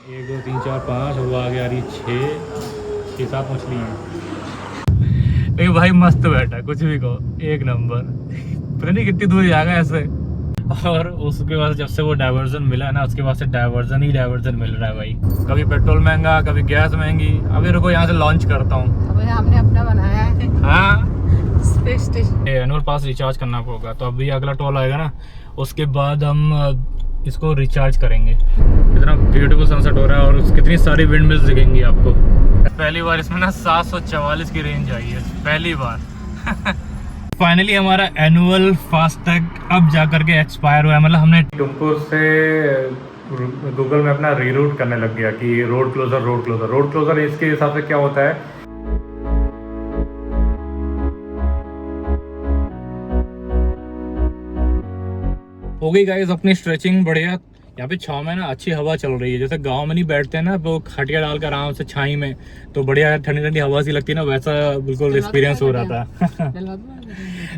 1 2 3 4 5 वो आगे आ रही 6 7 मछली हैं। एक भाई मस्त बैठा, कुछ भी कहो, एक नंबर। पता नहीं कितनी दूर जाएगा ऐसे। और उसके बाद जब से वो डाइवर्जन मिला है ना, उसके बाद से डाइवर्जन ही डाइवर्जन मिल रहा है भाई। कभी पेट्रोल महंगा, कभी गैस महंगी। अभी रुको यहाँ से लॉन्च करता हूँ। अभी हमने अपना बनाया है। हाँ, स्पेस स्टेशन। एनुअल पास रिचार्ज करना होगा, तो अभी अगला टोल आएगा ना, उसके बाद हम इसको रिचार्ज करेंगे। कितना ब्यूटीफुल सनसेट हो रहा है और कितनी सारी विंड मिल्स दिखेंगी आपको। पहली बार इसमें ना 744 की रेंज आई है, पहली बार। फाइनली हमारा एनुअल फास्टैग अब जा करके एक्सपायर हुआ है। मतलब हमने टुमकुर से गूगल में अपना रीरूट करने लग गया कि road closure road closure road closure. इसके हिसाब से क्या होता है, हो गई गाइस अपनी स्ट्रेचिंग बढ़िया। यहाँ पे छाव में ना अच्छी हवा चल रही है। जैसे गांव में नहीं बैठते हैं ना वो खटिया डालकर आराम से छाई में, तो बढ़िया ठंडी ठंडी हवा सी लगती है ना, वैसा बिल्कुल एक्सपीरियंस हो रहा था।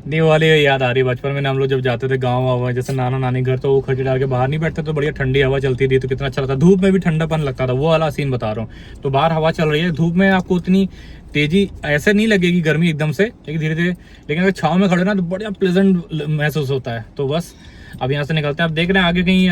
नहीं वाली याद आ रही है बचपन में ना, हम लोग जब जाते थे गाँव वाँव, जैसे नाना नानी घर, तो वो खटिया डाल के बाहर नहीं बैठते तो बढ़िया ठंडी हवा चलती थी, तो कितना अच्छा लगता। धूप में भी ठंडापन लगता था, वो वाला सीन बता रहा हूँ। तो बाहर हवा चल रही है, धूप में आपको उतनी तेजी ऐसे नहीं लगेगी गर्मी एकदम से, लेकिन धीरे धीरे। लेकिन अगर छाव में खड़े ना तो बढ़िया प्लेजेंट महसूस होता है। तो बस अब यहाँ से निकलते हैं। अब देख रहे हैं आगे कहीं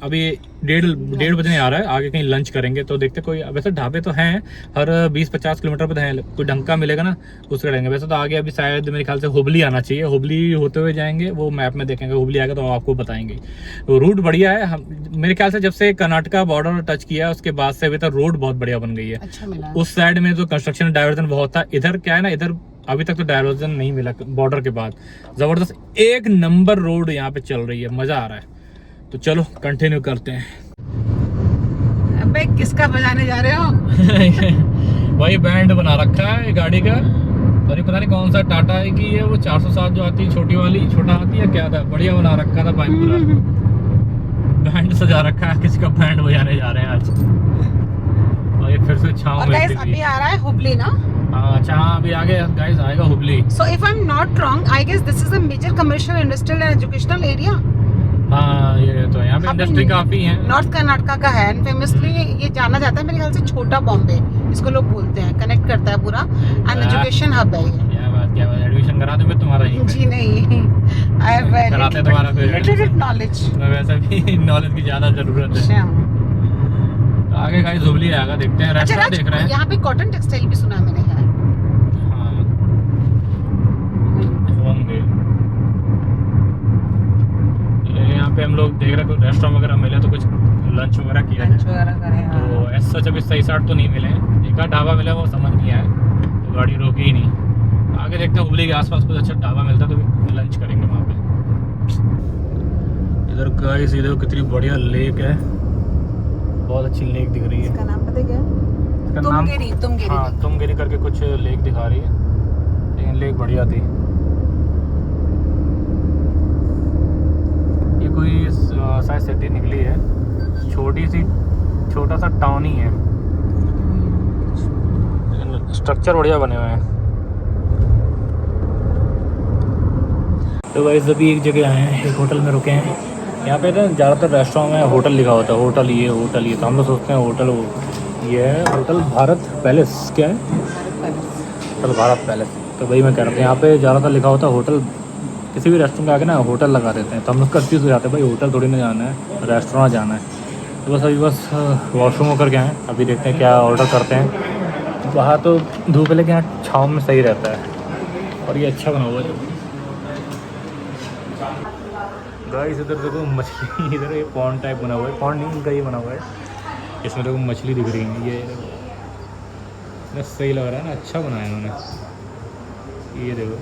अभी 1:30 बजने आ रहा है, आगे कहीं लंच करेंगे। तो देखते कोई, वैसे ढाबे तो हैं हर 20-50 किलोमीटर पर हैं, कोई ढंग का मिलेगा ना उससे रहेंगे। वैसे तो आगे अभी शायद मेरे ख्याल से हुबली आना चाहिए, हुबली होते हुए जाएंगे, वो मैप में देखेंगे हुबली आएगा तो आपको बताएंगे। तो रूट बढ़िया है। हम मेरे ख्याल से जब से कर्नाटका बॉर्डर टच किया उसके बाद से अभी तक रोड बहुत बढ़िया बन गई है। अच्छा मिला। उस साइड में तो कंस्ट्रक्शन डाइवर्जन बहुत था, इधर क्या है ना, इधर अभी तक तो डाइवर्जन नहीं मिला बॉर्डर के बाद। जबरदस्त एक नंबर रोड यहाँ पे चल रही है, मजा आ रहा है। तो चलो कंटिन्यू करते हैं। अबे किसका बजाने जा रहे हो? भाई बैंड बना रखा है गाड़ी का, और ये पता नहीं कौन सा टाटा है कि ये वो 407 जो आती है छोटी वाली, छोटा हाथी है क्या था, बढ़िया बना रखा था भाई पूरा। बैंड सजा रखा है, किसका बैंड बजाने जा रहे हैं आज। और ये फिर से छांव में अभी आ रहा है हुबली ना। अच्छा हाँ, अभी आगे गाइस आएगा Hubli. So if I'm not wrong, I guess this is a major commercial, industrial and educational area. हाँ ये तो यहाँ पे इंडस्ट्री काफी है। नॉर्थ कर्नाटका का है, फेमसली ये जाना जाता है मेरे ख्याल से छोटा बॉम्बे इसको लोग बोलते हैं, कनेक्ट करता है पूरा, एंड एजुकेशन हब है ये। क्या बात, एडमिशन करा दूं मैं तुम्हारा ही? जी नहीं, आई हैव कराते तुम्हारा लिमिटेड नॉलेज। वैसे भी नॉलेज की ज्यादा जरूरत है। तो आगे गाइस हुबली आएगा, देखते हैं। रास्ता देख रहे हैं। यहाँ पे कॉटन टेक्सटाइल भी सुना मैंने है। यहाँ पे हम लोग देख रहे हैं कोई रेस्टोरेंट वगैरह मिले तो कुछ लंच वगैरह किया जाए। तो ऐसा जब सही साइड तो नहीं मिले, एक आध ढाबा मिला वो समझ नहीं आया, तो गाड़ी रोकी ही नहीं। आगे देखते हैं हुबली के आसपास कुछ अच्छा ढाबा मिलता तो लंच करेंगे वहाँ पे। इधर गाइस इधर कितनी बढ़िया लेक है, बहुत अच्छी लेक दिख रही है। इसका नाम पता क्या है? तुमगिरी। हाँ, तुमगिरी करके कुछ लेक दिखा रही है, लेकिन लेक बढ़िया थी। ये कोई शायद सिटी निकली है, छोटा सा टाउन ही है, लेकिन स्ट्रक्चर बढ़िया बने हुए हैं। तो गाइस अभी एक जगह आए हैं, एक होटल में रुके हैं। यहाँ पे ना ज़्यादातर रेस्टोरेंट में होटल लिखा होता है, होटल ये, तो हम लोग सोचते हैं होटल ये है, होटल भारत पैलेस। क्या है? Hotel Bharat palace. तो भाई मैं कह रहा था यहाँ पे ज़्यादातर लिखा होता है होटल, किसी भी रेस्टोरेंट के आगे ना होटल लगा देते हैं, तो हम लोग कंफ्यूज हो जाते हैं, भाई होटल थोड़ी ना जाना है, रेस्टोरेंट जाना है। तो बस अभी वॉशरूम होकर के आए, अभी देखते हैं क्या ऑर्डर करते हैं। वहाँ तो धूप है, लेकिन यहाँ छाँव में सही रहता है, और ये अच्छा बना हुआ है। गाइस इधर देखो मछली, इधर ये पॉन्ड टाइप बना हुआ है, पॉन्ड नहीं इनका ये बना हुआ है, इसमें देखो मछली दिख रही है। ये देखो सही लग रहा है ना, अच्छा बनाया इन्होंने। ये देखो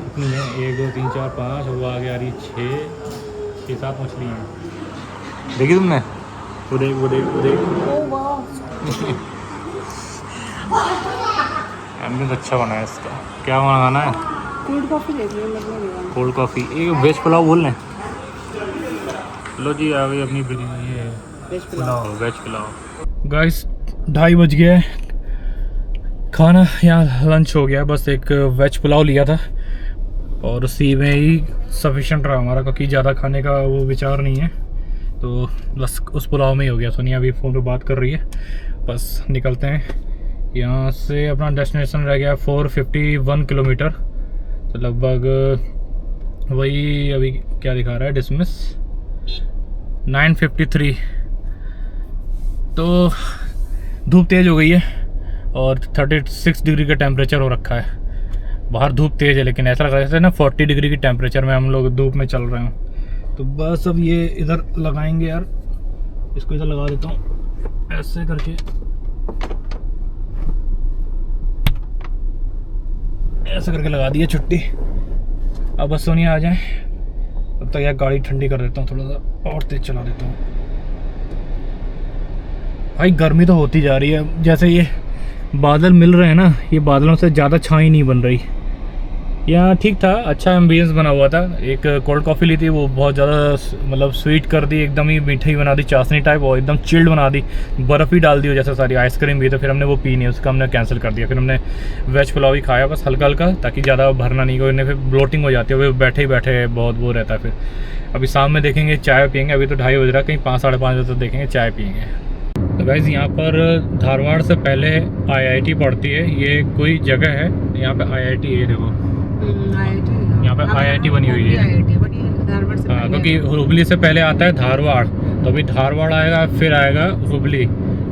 कितनी है, 1 2 3 4 5 वो आगे आ रही 6 7 मछली हैं। देखी तुमने? वो देख एम्बियंस अच्छा बना है इसका। क्या मंगाना है? कोल्ड कॉफी ले लो। Cold coffee. एक वेज पुलाव बोल लें। लो जी आ गई अपनी बिरयानी, ये वेज पुलाव। गाइस 2:30 बज गया है, खाना यहाँ लंच हो गया। बस एक वेज पुलाव लिया था और उसी में ही सफिशेंट रहा हमारा, क्योंकि ज़्यादा खाने का वो विचार नहीं है। तो बस उस पुलाव में ही हो गया। सोनिया अभी फ़ोन पे बात कर रही है, बस निकलते हैं यहाँ से। अपना डेस्टिनेशन रह गया 451 किलोमीटर, तो लगभग वही अभी क्या दिखा रहा है डिसमिस 953। तो धूप तेज़ हो गई है और 36 डिग्री का टेम्परेचर हो रखा है। बाहर धूप तेज़ है लेकिन ऐसा लग रहा है ना 40 डिग्री की टेम्परेचर में हम लोग धूप में चल रहे हैं। तो बस अब ये इधर लगाएंगे यार, इसको इधर लगा देता हूँ ऐसे करके, ऐसे करके लगा दिया छुट्टी। अब बस सोनिया आ जाए तब तक यार गाड़ी ठंडी कर देता हूँ, थोड़ा सा और तेज़ चला देता हूँ। भाई गर्मी तो होती जा रही है, जैसे ये बादल मिल रहे हैं ना, ये बादलों से ज़्यादा छाई नहीं बन रही। यहाँ ठीक था, अच्छा एम्बियंस बना हुआ था। एक कोल्ड कॉफ़ी ली थी, वो बहुत ज़्यादा मतलब स्वीट कर दी, एकदम ही मीठी बना दी, चाशनी टाइप, और एकदम चिल्ड बना दी, बर्फ़ ही डाल दी हो जैसे सारी। आइसक्रीम भी, तो फिर हमने वो पी नहीं, उसका हमने कैंसिल कर दिया। फिर हमने वेज पुलाव ही खाया बस हल्का हल्का, ताकि ज़्यादा भरना नहीं, कोई फिर ब्लोटिंग हो जाती है, वो बैठे ही बैठे बहुत वो रहता है। फिर अभी शाम में देखेंगे चाय पियेंगे, अभी तो 2:30 बज रहा है, कहीं 5 साढ़े 5 बजे तक देखेंगे चाय पियेंगे। तो गाइस यहाँ पर धारवाड़ से पहले IIT पढ़ती है, ये कोई जगह है यहाँ पे IIT, ये देखो यहाँ पे IIT बनी हुई है। हाँ, क्योंकि हुबली से पहले आता है धारवाड़, तो अभी धारवाड़ आएगा फिर आएगा हुबली,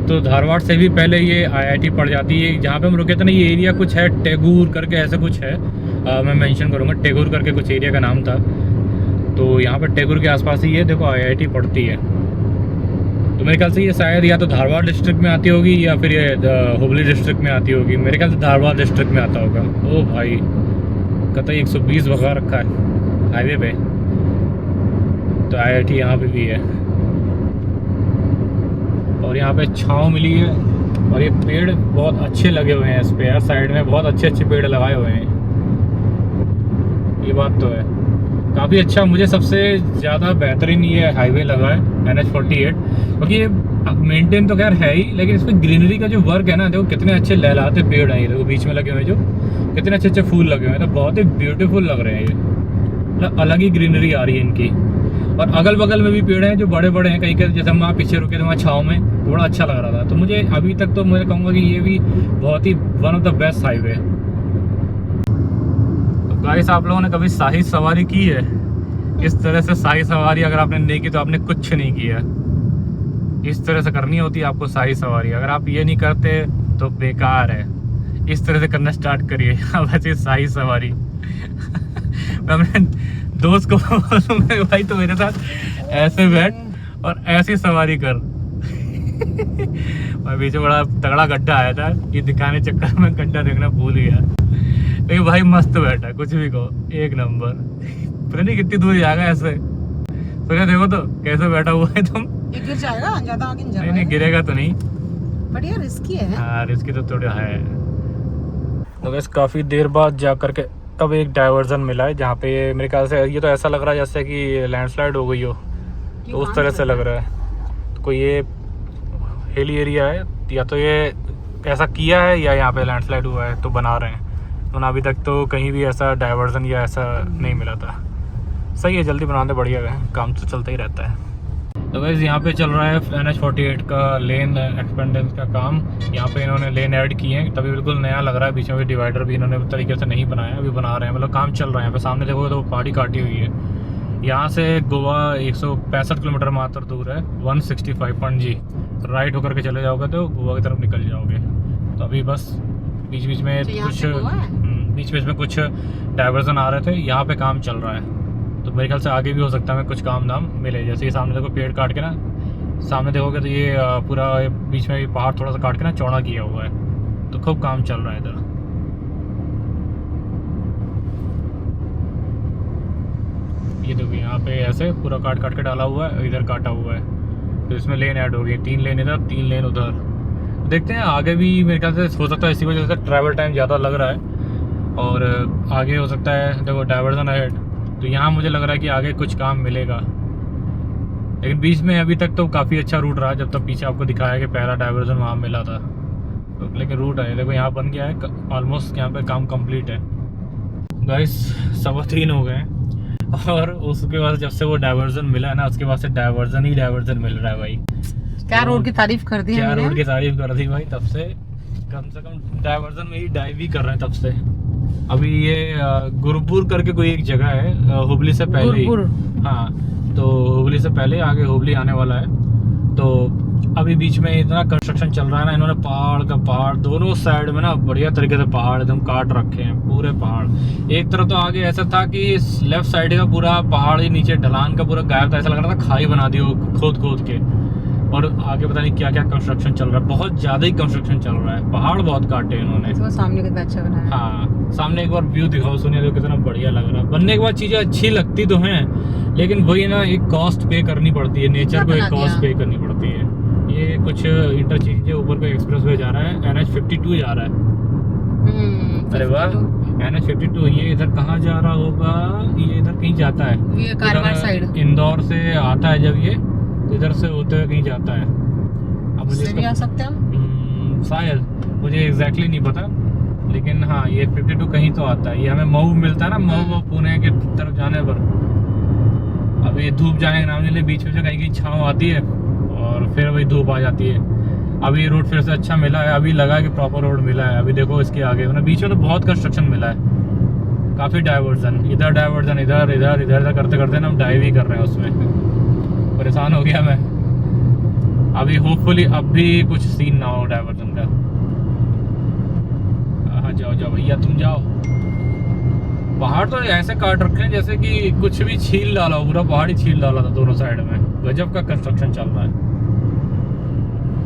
तो धारवाड़ से भी पहले ये IIT पढ़ जाती है। जहाँ पे हम रुके थे ना, ये एरिया कुछ है टेगूर करके, ऐसे कुछ है, मैं मेंशन करूँगा, टेगूर करके कुछ एरिया का नाम था। तो यहाँ पर टेगूर के आसपास ही ये देखो IIT पढ़ती है। तो मेरे ख्याल से ये शायद या तो धारवाड़ डिस्ट्रिक्ट में आती होगी या फिर ये हुबली डिस्ट्रिक्ट में आती होगी। मेरे ख्याल से धारवाड़ डिस्ट्रिक्ट में आता होगा। ओ भाई कतई 120 भगा रखा है हाईवे पे, तो IIT यहाँ पे भी है। और यहाँ पे छाँव मिली है, और ये पेड़ बहुत अच्छे लगे हुए हैं इस पे यार, साइड में बहुत अच्छे अच्छे पेड़ लगाए हुए हैं, ये बात तो है। काफ़ी अच्छा, मुझे सबसे ज़्यादा बेहतरीन ये हाईवे लगा है NH48, क्योंकि ये मेंटेन तो खैर है ही, लेकिन इस पर ग्रीनरी का जो वर्क है ना, देखो कितने अच्छे लहलाते पेड़ हैं ये, देखो बीच में लगे हुए जो कितने अच्छे अच्छे फूल लगे हुए हैं, तो बहुत ही ब्यूटीफुल लग रहे हैं ये, मतलब अलग ही ग्रीनरी आ रही है इनकी। और अगल बगल में भी पेड़ हैं जो बड़े बड़े हैं, कहीं के जैसे हम वहाँ पीछे रुके थे वहाँ छाँव में, बड़ा अच्छा लग रहा था। तो मुझे अभी तक तो मैं कहूँगा कि ये भी बहुत ही one of the best highway है। गाइस आप लोगों ने कभी शाही सवारी की है? इस तरह से शाही सवारी अगर आपने नहीं की तो आपने कुछ नहीं किया। इस तरह से करनी होती है आपको शाही सवारी, अगर आप ये नहीं करते तो बेकार है। इस तरह से करना स्टार्ट करिए अब ऐसी शाही सवारी मैं अपने दोस्त को बोलूँगा भाई तो मेरे साथ ऐसे बैठ और ऐसी सवारी कर मैं बीच में बड़ा तगड़ा गड्ढा आया था, ये दिखाने चक्कर में गड्ढा देखना भूल गया, लेकिन भाई मस्त बैठा, कुछ भी कहो एक नंबर। पता नहीं कितनी दूर जाएगा ऐसे, तो देखो तो कैसे बैठा हुआ है तुम। ये गिर जाएगा, ज्यादा आगे नहीं जाएगा। नहीं गिरेगा तो नहीं, बढ़िया रिस्की है। हाँ रिस्की तो थोड़ा है। तो बस काफ़ी देर बाद जा करके तब एक डाइवर्जन मिला है, जहाँ पे मेरे ख्याल से ये तो ऐसा लग रहा है जैसे कि लैंडस्लाइड हो गई हो, तो उस तरह से लग रहा है। तो कोई ये हिली एरिया है, या तो ये ऐसा किया है या यहाँ पे लैंडस्लाइड हुआ है तो बना रहे हैं, वरना अभी तक तो कहीं भी ऐसा डाइवर्जन या ऐसा नहीं मिला था। सही है, जल्दी बनाते बढ़िया है, काम तो चलता ही रहता है। तो वैसे यहाँ पे चल रहा है NH48 का लेन एक्सपेंडेंस का काम। यहाँ पे इन्होंने लेन ऐड किए हैं, तभी बिल्कुल नया लग रहा है। बीच में भी डिवाइडर भी इन्होंने तरीके से नहीं बनाया, अभी बना रहे हैं, मतलब काम चल रहा है। यहाँ पे सामने देखोगे तो पहाड़ी काटी हुई है। यहाँ से गोवा 165 किलोमीटर मात्र दूर है, 165 पणजी। राइट होकर के चले जाओगे तो गोवा की तरफ निकल जाओगे। तो अभी बस बीच बीच में कुछ कुछ डाइवर्जन आ रहे थे, यहाँ पे काम चल रहा है। तो मेरे ख्याल से आगे भी हो सकता है कुछ काम धाम मिले। जैसे ये सामने देखो पेड़ काट के ना, सामने देखोगे तो ये पूरा बीच में ये पहाड़ थोड़ा सा काट के ना चौड़ा किया हुआ है, तो खूब काम चल रहा है इधर। ये देखो यहाँ पे ऐसे पूरा काट के डाला हुआ है, इधर काटा हुआ है, तो इसमें लेन ऐड हो गई, 3 लेन इधर 3 लेन उधर। देखते हैं आगे भी मेरे ख्याल से हो सकता है इसी वजह से ट्रैवल टाइम ज़्यादा लग रहा है, और आगे हो सकता है देखो डाइवर्जन है, तो यहाँ मुझे लग रहा है कि आगे कुछ काम मिलेगा। लेकिन बीच में अभी तक तो काफ़ी अच्छा रूट रहा, जब तक पीछे आपको दिखाया कि पहला डाइवर्जन वहाँ मिला था, तो लेकिन रूट है देखो यहाँ बन गया है, ऑलमोस्ट यहाँ पे काम कंप्लीट है। गाइस 3:15 हो गए हैं। और उसके बाद जब से वो डाइवर्जन मिला है ना, उसके बाद से डाइवर्जन ही डाइवर्जन मिल रहा है भाई। क्या रोड की तारीफ कर दी क्या हमने? रोड की तारीफ कर दी भाई, तब से कम डाइवर्जन में ही डाइव ही कर रहे हैं तब से। अभी ये गुरुपुर करके कोई एक जगह है हुबली से पहले ही। गुरुपुर। हाँ, तो हुबली से पहले आगे हुबली आने वाला है। तो अभी बीच में इतना कंस्ट्रक्शन चल रहा है ना, इन्होंने पहाड़ का पहाड़ दोनों साइड में ना बढ़िया तरीके से पहाड़ एकदम काट रखे हैं, पूरे पहाड़। एक तरफ तो आगे ऐसा था कि लेफ्ट साइड का पूरा पहाड़ ही नीचे ढलान का पूरा गायब था, ऐसा लग रहा था खाई बना दी हो खोद के। और आगे पता नहीं क्या क्या कंस्ट्रक्शन चल रहा है, बहुत ज्यादा ही कंस्ट्रक्शन चल रहा है, पहाड़ बहुत काटे इन्होंने। तो सामने कितना अच्छा बना है। हाँ, सामने एक बार व्यू दिखाओ सोनिया, देखो कितना बढ़िया लग रहा है। बनने के बाद चीजें अच्छी लगती तो हैं, लेकिन वही ना एक कॉस्ट पे करनी पड़ती है, नेचर को एक कॉस्ट पे करनी पड़ती है। ये कुछ इंटरचेंज है, ऊपर कोई एक्सप्रेस वे जा रहा है, NH52 जा रहा है। अरे वाह, NH52 ये इधर कहाँ जा रहा होगा? ये इधर कहीं जाता है, ये कारवार साइड इंदौर से आता है जब ये, तो इधर से होते हुए कहीं जाता है। अब मुझे भी आ सकते हैं शायद, मुझे एग्जैक्टली नहीं पता, लेकिन हाँ ये 52 कहीं तो आता है। ये हमें मऊ मिलता है ना, मऊ पुणे के तरफ जाने पर। अब ये धूप जाने के नाम नहीं ले, बीच में से कहीं की छाँव आती है और फिर वही धूप आ जाती है। अभी रोड फिर से अच्छा मिला है, अभी लगा कि प्रॉपर रोड मिला है। अभी देखो इसके आगे मतलब बीच में तो बहुत कंस्ट्रक्शन मिला है, काफ़ी डाइवर्जन, इधर डाइवर्जन, इधर इधर इधर इधर करते करते ना हम डाइव ही कर रहे हैं उसमें। परेशान हो गया मैं। अभी होपफुली अब भी कुछ सीन ना हो डाइवर्जन का। हाँ जाओ जाओ भैया तुम जाओ। पहाड़ तो ऐसे काट रखे हैं जैसे कि कुछ भी छील डाला हो, पूरा पहाड़ ही छील डाला था दोनों साइड में। गजब का कंस्ट्रक्शन चल रहा है।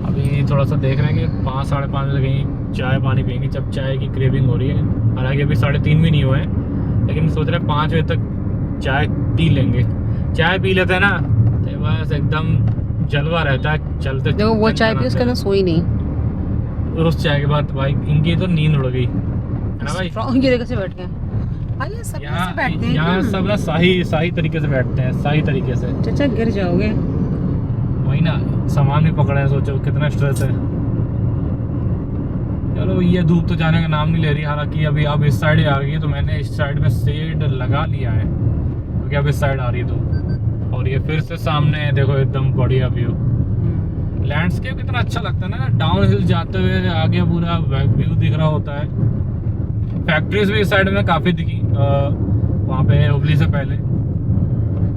अभी थोड़ा सा देख रहे हैं कि 5 साढ़े 5 बजे कहीं चाय पानी पियेंगे, जब चाय की क्रेविंग हो रही है। हालांकि अभी 3:30 भी नहीं हुए हैं, लेकिन सोच रहे हैं 5 बजे तक चाय पी लेंगे। चाय पी लेते हैं ना तो बस एकदम जलवा रहता है चलते। देखो वो चाय पी, उसके अंदर सोई नहीं। उस चाय के बाद भाई इनकी तो नींद उड़ गई है ना भाई। ये देखो से बैठ गए भाई, ये सब ऐसे बैठते हैं। यहाँ सब ना सही तरीके से बैठते हैं, सही तरीके से। चाचा गिर जाओगे। वही ना, सामान भी पकड़े हैं, सोचो कितना स्ट्रेस है। चलो ये धूप तो जाने का नाम नहीं ले रही। हालांकि अभी अब इस साइड आ गई है, तो मैंने इस साइड में शेड लगा लिया है क्योंकि अब इस साइड आ रही है धूप। और ये फिर से सामने है, देखो एकदम बढ़िया व्यू। लैंडस्केप कितना अच्छा लगता है ना, डाउन हिल जाते हुए आगे पूरा व्यू दिख रहा होता है। फैक्ट्रीज भी इस साइड में काफ़ी दिखी वहाँ पे हुबली से पहले।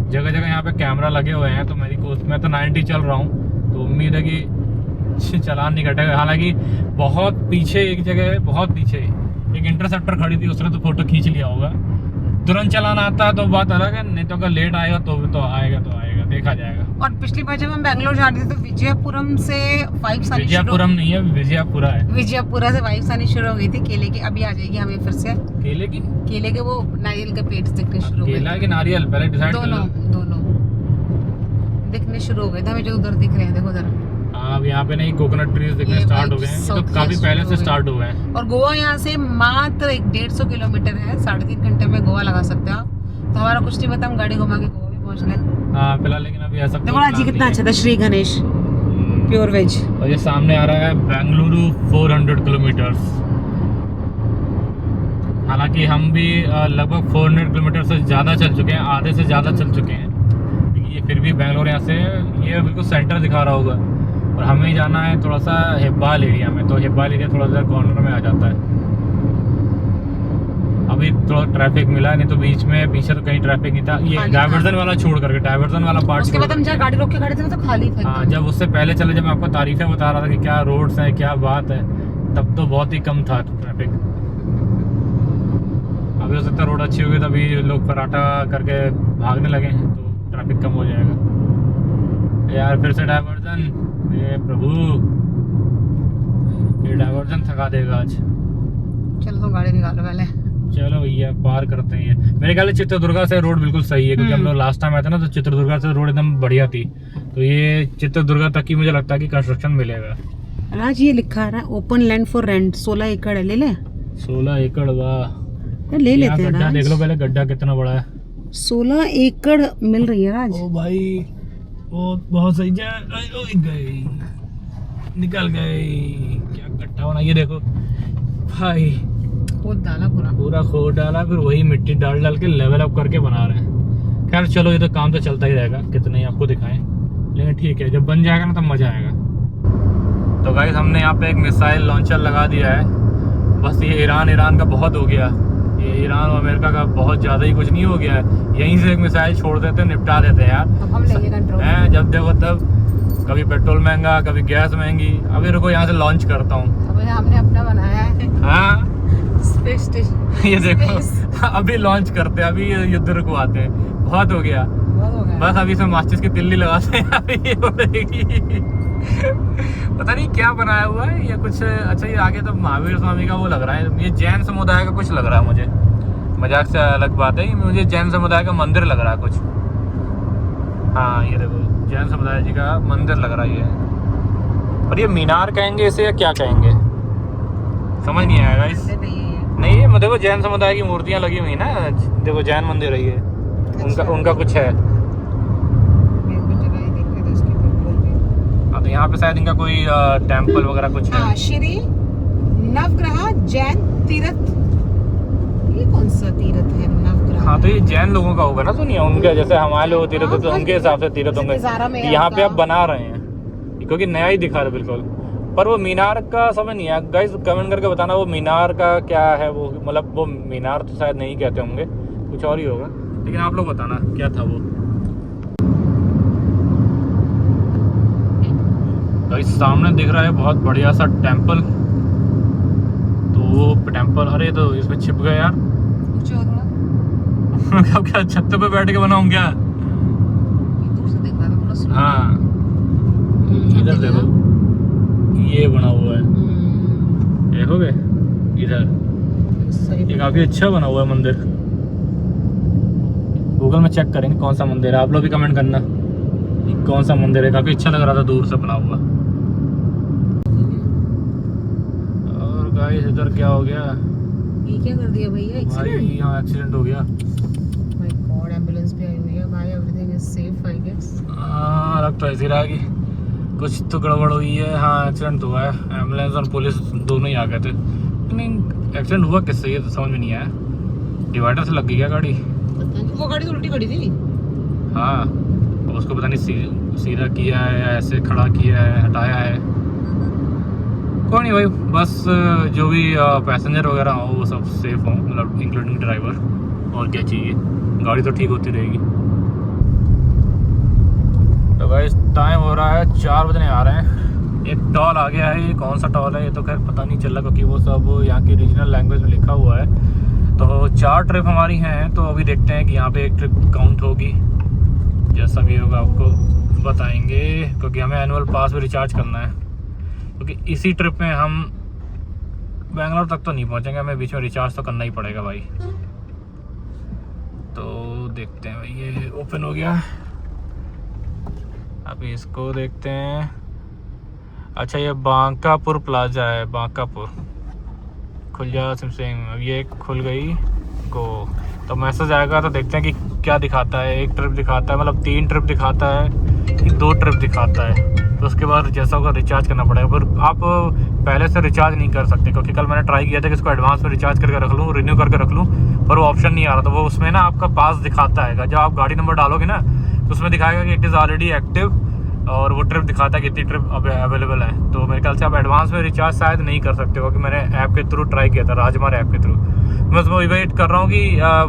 जगह जगह यहाँ पे कैमरा लगे हुए हैं, तो मैं तो 90 चल रहा हूँ, तो उम्मीद है कि चालान नहीं कटेगा। हालांकि बहुत पीछे एक जगह है, बहुत पीछे एक इंटरसेप्टर खड़ी थी, उसने तो फोटो खींच लिया होगा। तुरंत चालान आता है तो बात अलग है, नहीं तो अगर लेट आएगा तो आएगा देखा जाएगा। और पिछली बार जब हम बैंगलोर जा रहे थे तो विजयपुरम से वाइब्स आनी शुरू। विजयपुरम नहीं है, विजयपुरा है। विजयपुरा से वाइब्स आनी शुरू हो गई थी केले की। अभी आ जाएगी हमें फिर से केले के वो नारियल के पेड़ दिखने शुरू हो गए। केला के नारियल पहले डिसाइड कर लो। दोनों दिखने शुरू हो गए थे हमें, जो उधर दिख रहे हैं। देखो जरा, अब यहाँ पे नहीं कोकोनट ट्रीज दिखने स्टार्ट हो गए हैं, तो काफी पहले से स्टार्ट हो गए हैं। और गोवा यहाँ से मात्र 150 किलोमीटर है, 3.5 घंटे में गोवा लगा सकते हो। तो हमारा कुछ नहीं पता, हम गाड़ी घुमा के गोवा भी पहुँच गए। हाँ फिलहाल, लेकिन अभी ऐसा देखो आज कितना अच्छा था, श्री गणेश प्योर वेज। और ये सामने आ रहा है बेंगलुरु 400 किलोमीटर्स। हालांकि हम भी लगभग 400 किलोमीटर से ज़्यादा चल चुके हैं, आधे से ज़्यादा चल चुके हैं। ये फिर भी बेंगलोर यहाँ से ये बिल्कुल सेंटर दिखा रहा होगा, और हमें जाना है थोड़ा सा हिब्बाल एरिया में। तो हिब्बाल एरिया थोड़ा सा कॉर्नर में आ जाता है। अभी थोड़ा ट्रैफिक मिला है, नहीं तो बीच में पीछे तो कहीं ट्रैफिक नहीं था। ये डाइवर्जन वाला छोड़ करके, डाइवर्जन वाला पार्ट उसके बाद हम जहाँ गाड़ी रोक के खड़े थे तो खाली था। हाँ, जब उससे पहले चले, जब मैं आपको तारीफें बता रहा था कि क्या रोड्स हैं, क्या बात है, तब तो बहुत ही कम था ट्रैफिक। अभी हो सकता है रोड अच्छी होगी तभी लोग पराठा करके भागने लगे हैं, तो ट्रैफिक कम हो जाएगा। यार फिर से डाइवर्जन, ये प्रभु, ये डाइवर्जन थका देगा आज। चलो तो गाड़ी निकालो पहले। चलो भैया पार करते हैं। मेरे ख्याल से चित्रदुर्गा से रोड बिल्कुल सही है, क्योंकि हम लोग लास्ट टाइम आए थे ना, तो चित्रदुर्गा से रोड एकदम बढ़िया थी। तो ये चित्रदुर्गा तक ही मुझे लगता है कि कंस्ट्रक्शन मिलेगा। राज ये लिखा है ओपन लैंड फॉर रेंट, 16 एकड़ है, ले ले। 16 एकड़, वाह, ले लेते हैं। गड्ढा देख लो पहले, गड्ढा कितना बड़ा है। 16 एकड़ मिल रही है राज। ओ भाई, बहुत सही गई, निकल गई। क्या गड्ढा बना, ये देखो भाई, खोद डाला पूरा खोद डाला, फिर वही मिट्टी डाल के लेवल अप करके बना रहे हैं। खैर चलो, ये तो काम तो चलता ही रहेगा, कितने ही आपको दिखाएं, लेकिन ठीक है, जब बन जाएगा ना तब मज़ा आएगा। तो गाइस हमने यहाँ पे एक मिसाइल लॉन्चर लगा दिया है। बस ये ईरान का बहुत हो गया, ये ईरान और अमेरिका का बहुत ज़्यादा ही कुछ नहीं हो गया है। यहीं से एक मिसाइल छोड़ देते हैं, निपटा देते हैं यार। अब हम लेंगे कंट्रोल। जब देखो तब कभी पेट्रोल महंगा, कभी गैस महंगी। अभी रुको यहाँ से लॉन्च करता हूँ। अब हमने अपना बनाया है हाँ स्पेस स्टेशन। ये देखो अभी लॉन्च करते हैं, अभी युद्ध रुकवाते हैं, बहुत हो गया। बहुत हो गया। बस अभी से माचिस की तिल्ली लगाते हैं, अभी ये उड़ेगी। पता नहीं क्या बनाया हुआ है ये कुछ। अच्छा ये आगे तो महावीर स्वामी का वो लग रहा है, ये जैन समुदाय का कुछ लग रहा है मुझे। मजाक से अलग बात है, मुझे जैन समुदाय का मंदिर लग रहा है कुछ। हाँ ये देखो जैन समुदाय जी का मंदिर लग रहा है ये। और ये मीनार कहेंगे इसे या क्या कहेंगे, समझ नहीं आएगा इस। नहीं ये देखो जैन समुदाय की मूर्तियाँ लगी हुई ना, देखो जैन मंदिर है ये। उनका कुछ है। तो यहाँ पे शायद इनका कोई टेम्पल वगैरह कुछ है। श्री नवग्रह जैन तीर्थ। ये कौन सा तीर्थ है नवग्रह? हाँ तो ये जैन लोगों का होगा ना, सुनिए उनके जैसे हमारे लोग तीर्थ तो उनके हिसाब से तीर्थ होंगे। यहाँ पे आप बना रहे हैं क्योंकि नया ही दिखा रहे बिल्कुल। पर वो मीनार का समझ नहीं आया गाइस, कमेंट करके बताना वो मीनार का क्या है वो। मतलब वो मीनार तो शायद नहीं कहते होंगे, कुछ और ही होगा, लेकिन आप लोग बताना क्या था वो। गाइस सामने दिख रहा है बहुत बढ़िया सा टेम्पल। तो वो टेम्पल, अरे तो इसमें छिप गए यार। अब क्या छत पे बैठ के बनाऊं क्या? दूर से देख रहा था, थोड़ा स्लो। हाँ इधर देखो ये बना हुआ है, देखोगे इधर ये काफी अच्छा बना हुआ है मंदिर। गूगल में चेक करेंगे कौन सा मंदिर है, आप लोग भी कमेंट करना कौन सा मंदिर है। काफी अच्छा लग रहा था दूर से बना हुआ। और गाइस इधर क्या हो गया? ये क्या कर दिया भैया? भाई यहाँ एक्सीडेंट हो गया। माय गॉड, एम्बुलेंस भी आई हुई है भाई। Everything is safe I guess. लग तो ऐसे रहा कि कुछ तो गड़बड़ हुई है। हाँ एक्सीडेंट हुआ है, एम्बुलेंस और पुलिस दोनों ही आ गए थे। लेकिन एक्सीडेंट हुआ किससे ये तो समझ में नहीं आया। डिवाइडर से लग गई क्या गाड़ी? वो गाड़ी तो उल्टी खड़ी थी। हाँ उसको पता नहीं सीधा किया है या ऐसे खड़ा किया है, हटाया है, कोई नहीं भाई। बस जो भी पैसेंजर वगैरह हो वो सब सेफ हो, मतलब इंक्लूडिंग ड्राइवर। और क्या चाहिए, गाड़ी तो ठीक होती रहेगी। तो भाई टाइम हो रहा है 4 बजने आ रहे हैं। एक टॉल आ गया है, ये कौन सा टॉल है ये तो खैर पता नहीं चला क्योंकि वो सब यहाँ की रीजनल लैंग्वेज में लिखा हुआ है। तो 4 ट्रिप हमारी हैं, तो अभी देखते हैं कि यहाँ पे एक ट्रिप काउंट होगी। जैसा भी होगा आपको बताएंगे, क्योंकि हमें एनुअल पास भी रिचार्ज करना है, क्योंकि इसी ट्रिप में हम बेंगलोर तक तो नहीं पहुँचेंगे, हमें बीच में रिचार्ज तो करना ही पड़ेगा भाई। तो देखते हैं भाई, ये ओपन हो गया, अभी इसको देखते हैं। अच्छा ये बांकापुर प्लाजा है, बांकापुर खुल जा सिमसिंग। अब ये खुल गई को, तो मैसेज आएगा तो देखते हैं कि क्या दिखाता है। 1 ट्रिप दिखाता है, मतलब 3 ट्रिप दिखाता है कि 2 ट्रिप दिखाता है। तो उसके बाद जैसा होगा रिचार्ज करना पड़ेगा। पर आप पहले से रिचार्ज नहीं कर सकते, क्योंकि कल मैंने ट्राई किया था कि इसको एडवांस में रिचार्ज करके रख लूँ, रिन्यू करके रख लूँ, पर वो ऑप्शन नहीं आ रहा। तो वो उसमें ना आपका पास दिखाता है, जब आप गाड़ी नंबर डालोगे ना तो उसमें दिखाएगा कि इट इज़ ऑलरेडी एक्टिव, और वो ट्रिप दिखाता है कितनी ट्रिप अवेलेबल है। तो मेरे ख्याल से आप एडवांस में रिचार्ज शायद नहीं कर सकते, क्योंकि मैंने ऐप के थ्रू ट्राई किया था, राजमार्ग ऐप के थ्रू। मैं उसमें वेट कर रहा हूँ कि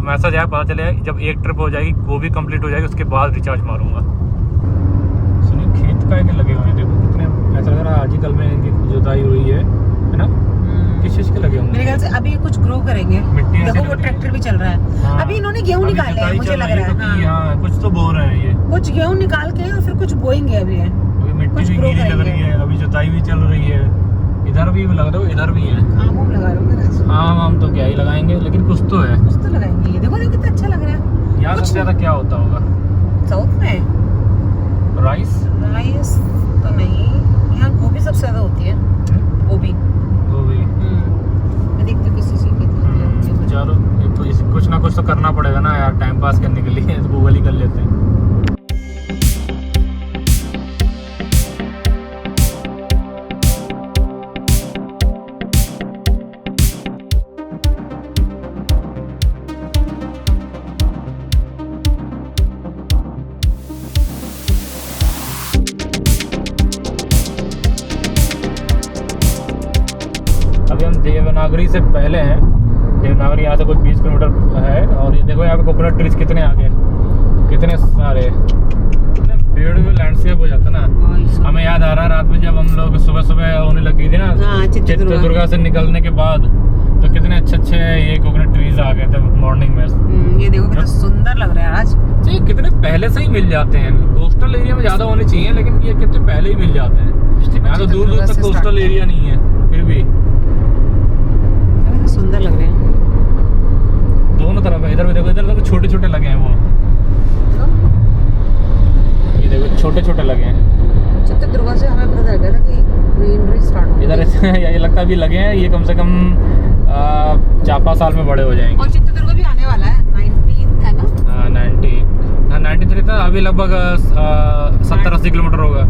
मैसेज आए, पता चले जब 1 ट्रिप हो जाएगी, वो भी कंप्लीट हो जाएगी, उसके बाद रिचार्ज मारूंगा। सुनिए खेत का लगे हुए हैं, देखो कितने, ऐसा लग रहा है आज ही कल में इनकी जुताई हुई है ना। किस चीज़ के लगे होंगे? मेरे ख्याल से अभी कुछ ग्रो करेंगे। मिट्टी देखो वो ट्रैक्टर भी चल रहा है। हाँ, अभी इन्होंने गेहूं निकाले हैं, मुझे लग रहा है। हाँ कुछ तो बो रहे हैं ये, कुछ गेहूं निकाल के और फिर कुछ बोएंगे अभी। मिट्टी भी गीली लग रही है, अभी जुताई भी चल रही है। इधर भी लग रहा है, इधर भी है। आम लगा रहे आम तो क्या ही लगाएंगे, लेकिन कुछ तो है, कुछ तो लगाएंगे। ये देखो कितना अच्छा लग रहा है। यहाँ सबसे ज्यादा क्या होता होगा? साउथ में राइस तो नहीं, यहाँ गोभी सबसे ज्यादा होती है। गोभी मैं देखती हूँ किसी चीज़ की। चलो तो कुछ ना कुछ तो करना पड़ेगा ना यार, टाइम पास करने के लिए, तो गूगल ही कर लेते हैं। अभी हम देवनागरी से पहले हैं। देवनागरी यहाँ से कुछ 20 किलोमीटर है। और ये देखो यहाँ पे कोकोनट ट्रीज कितने आगे, कितने सारे, कितने ब्यूटीफुल लैंडस्केप हो जाता ना। हमें याद आ रहा है रात में जब हम लोग सुबह सुबह होने लगी थी ना चित्रदुर्गा से निकलने के बाद, तो कितने अच्छे ये कोकोनट ट्रीज आ गए थे मॉर्निंग में। ये देखो कितना सुंदर लग रहा है आज। ये कितने पहले से ही मिल जाते हैं। कोस्टल एरिया में ज्यादा होने चाहिए, लेकिन ये कितने पहले ही मिल जाते हैं। यहाँ तो दूर दूर तक कोस्टल एरिया नहीं है, फिर भी सुंदर लग रहे हैं दोनों तरफ है। इधर भी देखो, इधर देखो छोटे छोटे लगे हैं वो, ये देखो छोटे छोटे लगे हैं। चित्रदुर्गा से हमें पता लगा था कि ग्रीनरी स्टार्ट हो इधर ये लगता है अभी लगे हैं, ये कम से कम 4-5 साल में बड़े हो जाएंगे। और चित्रदुर्गा भी आने वाला है 19 है ना। 93 था, अभी लगभग 70-80 किलोमीटर होगा।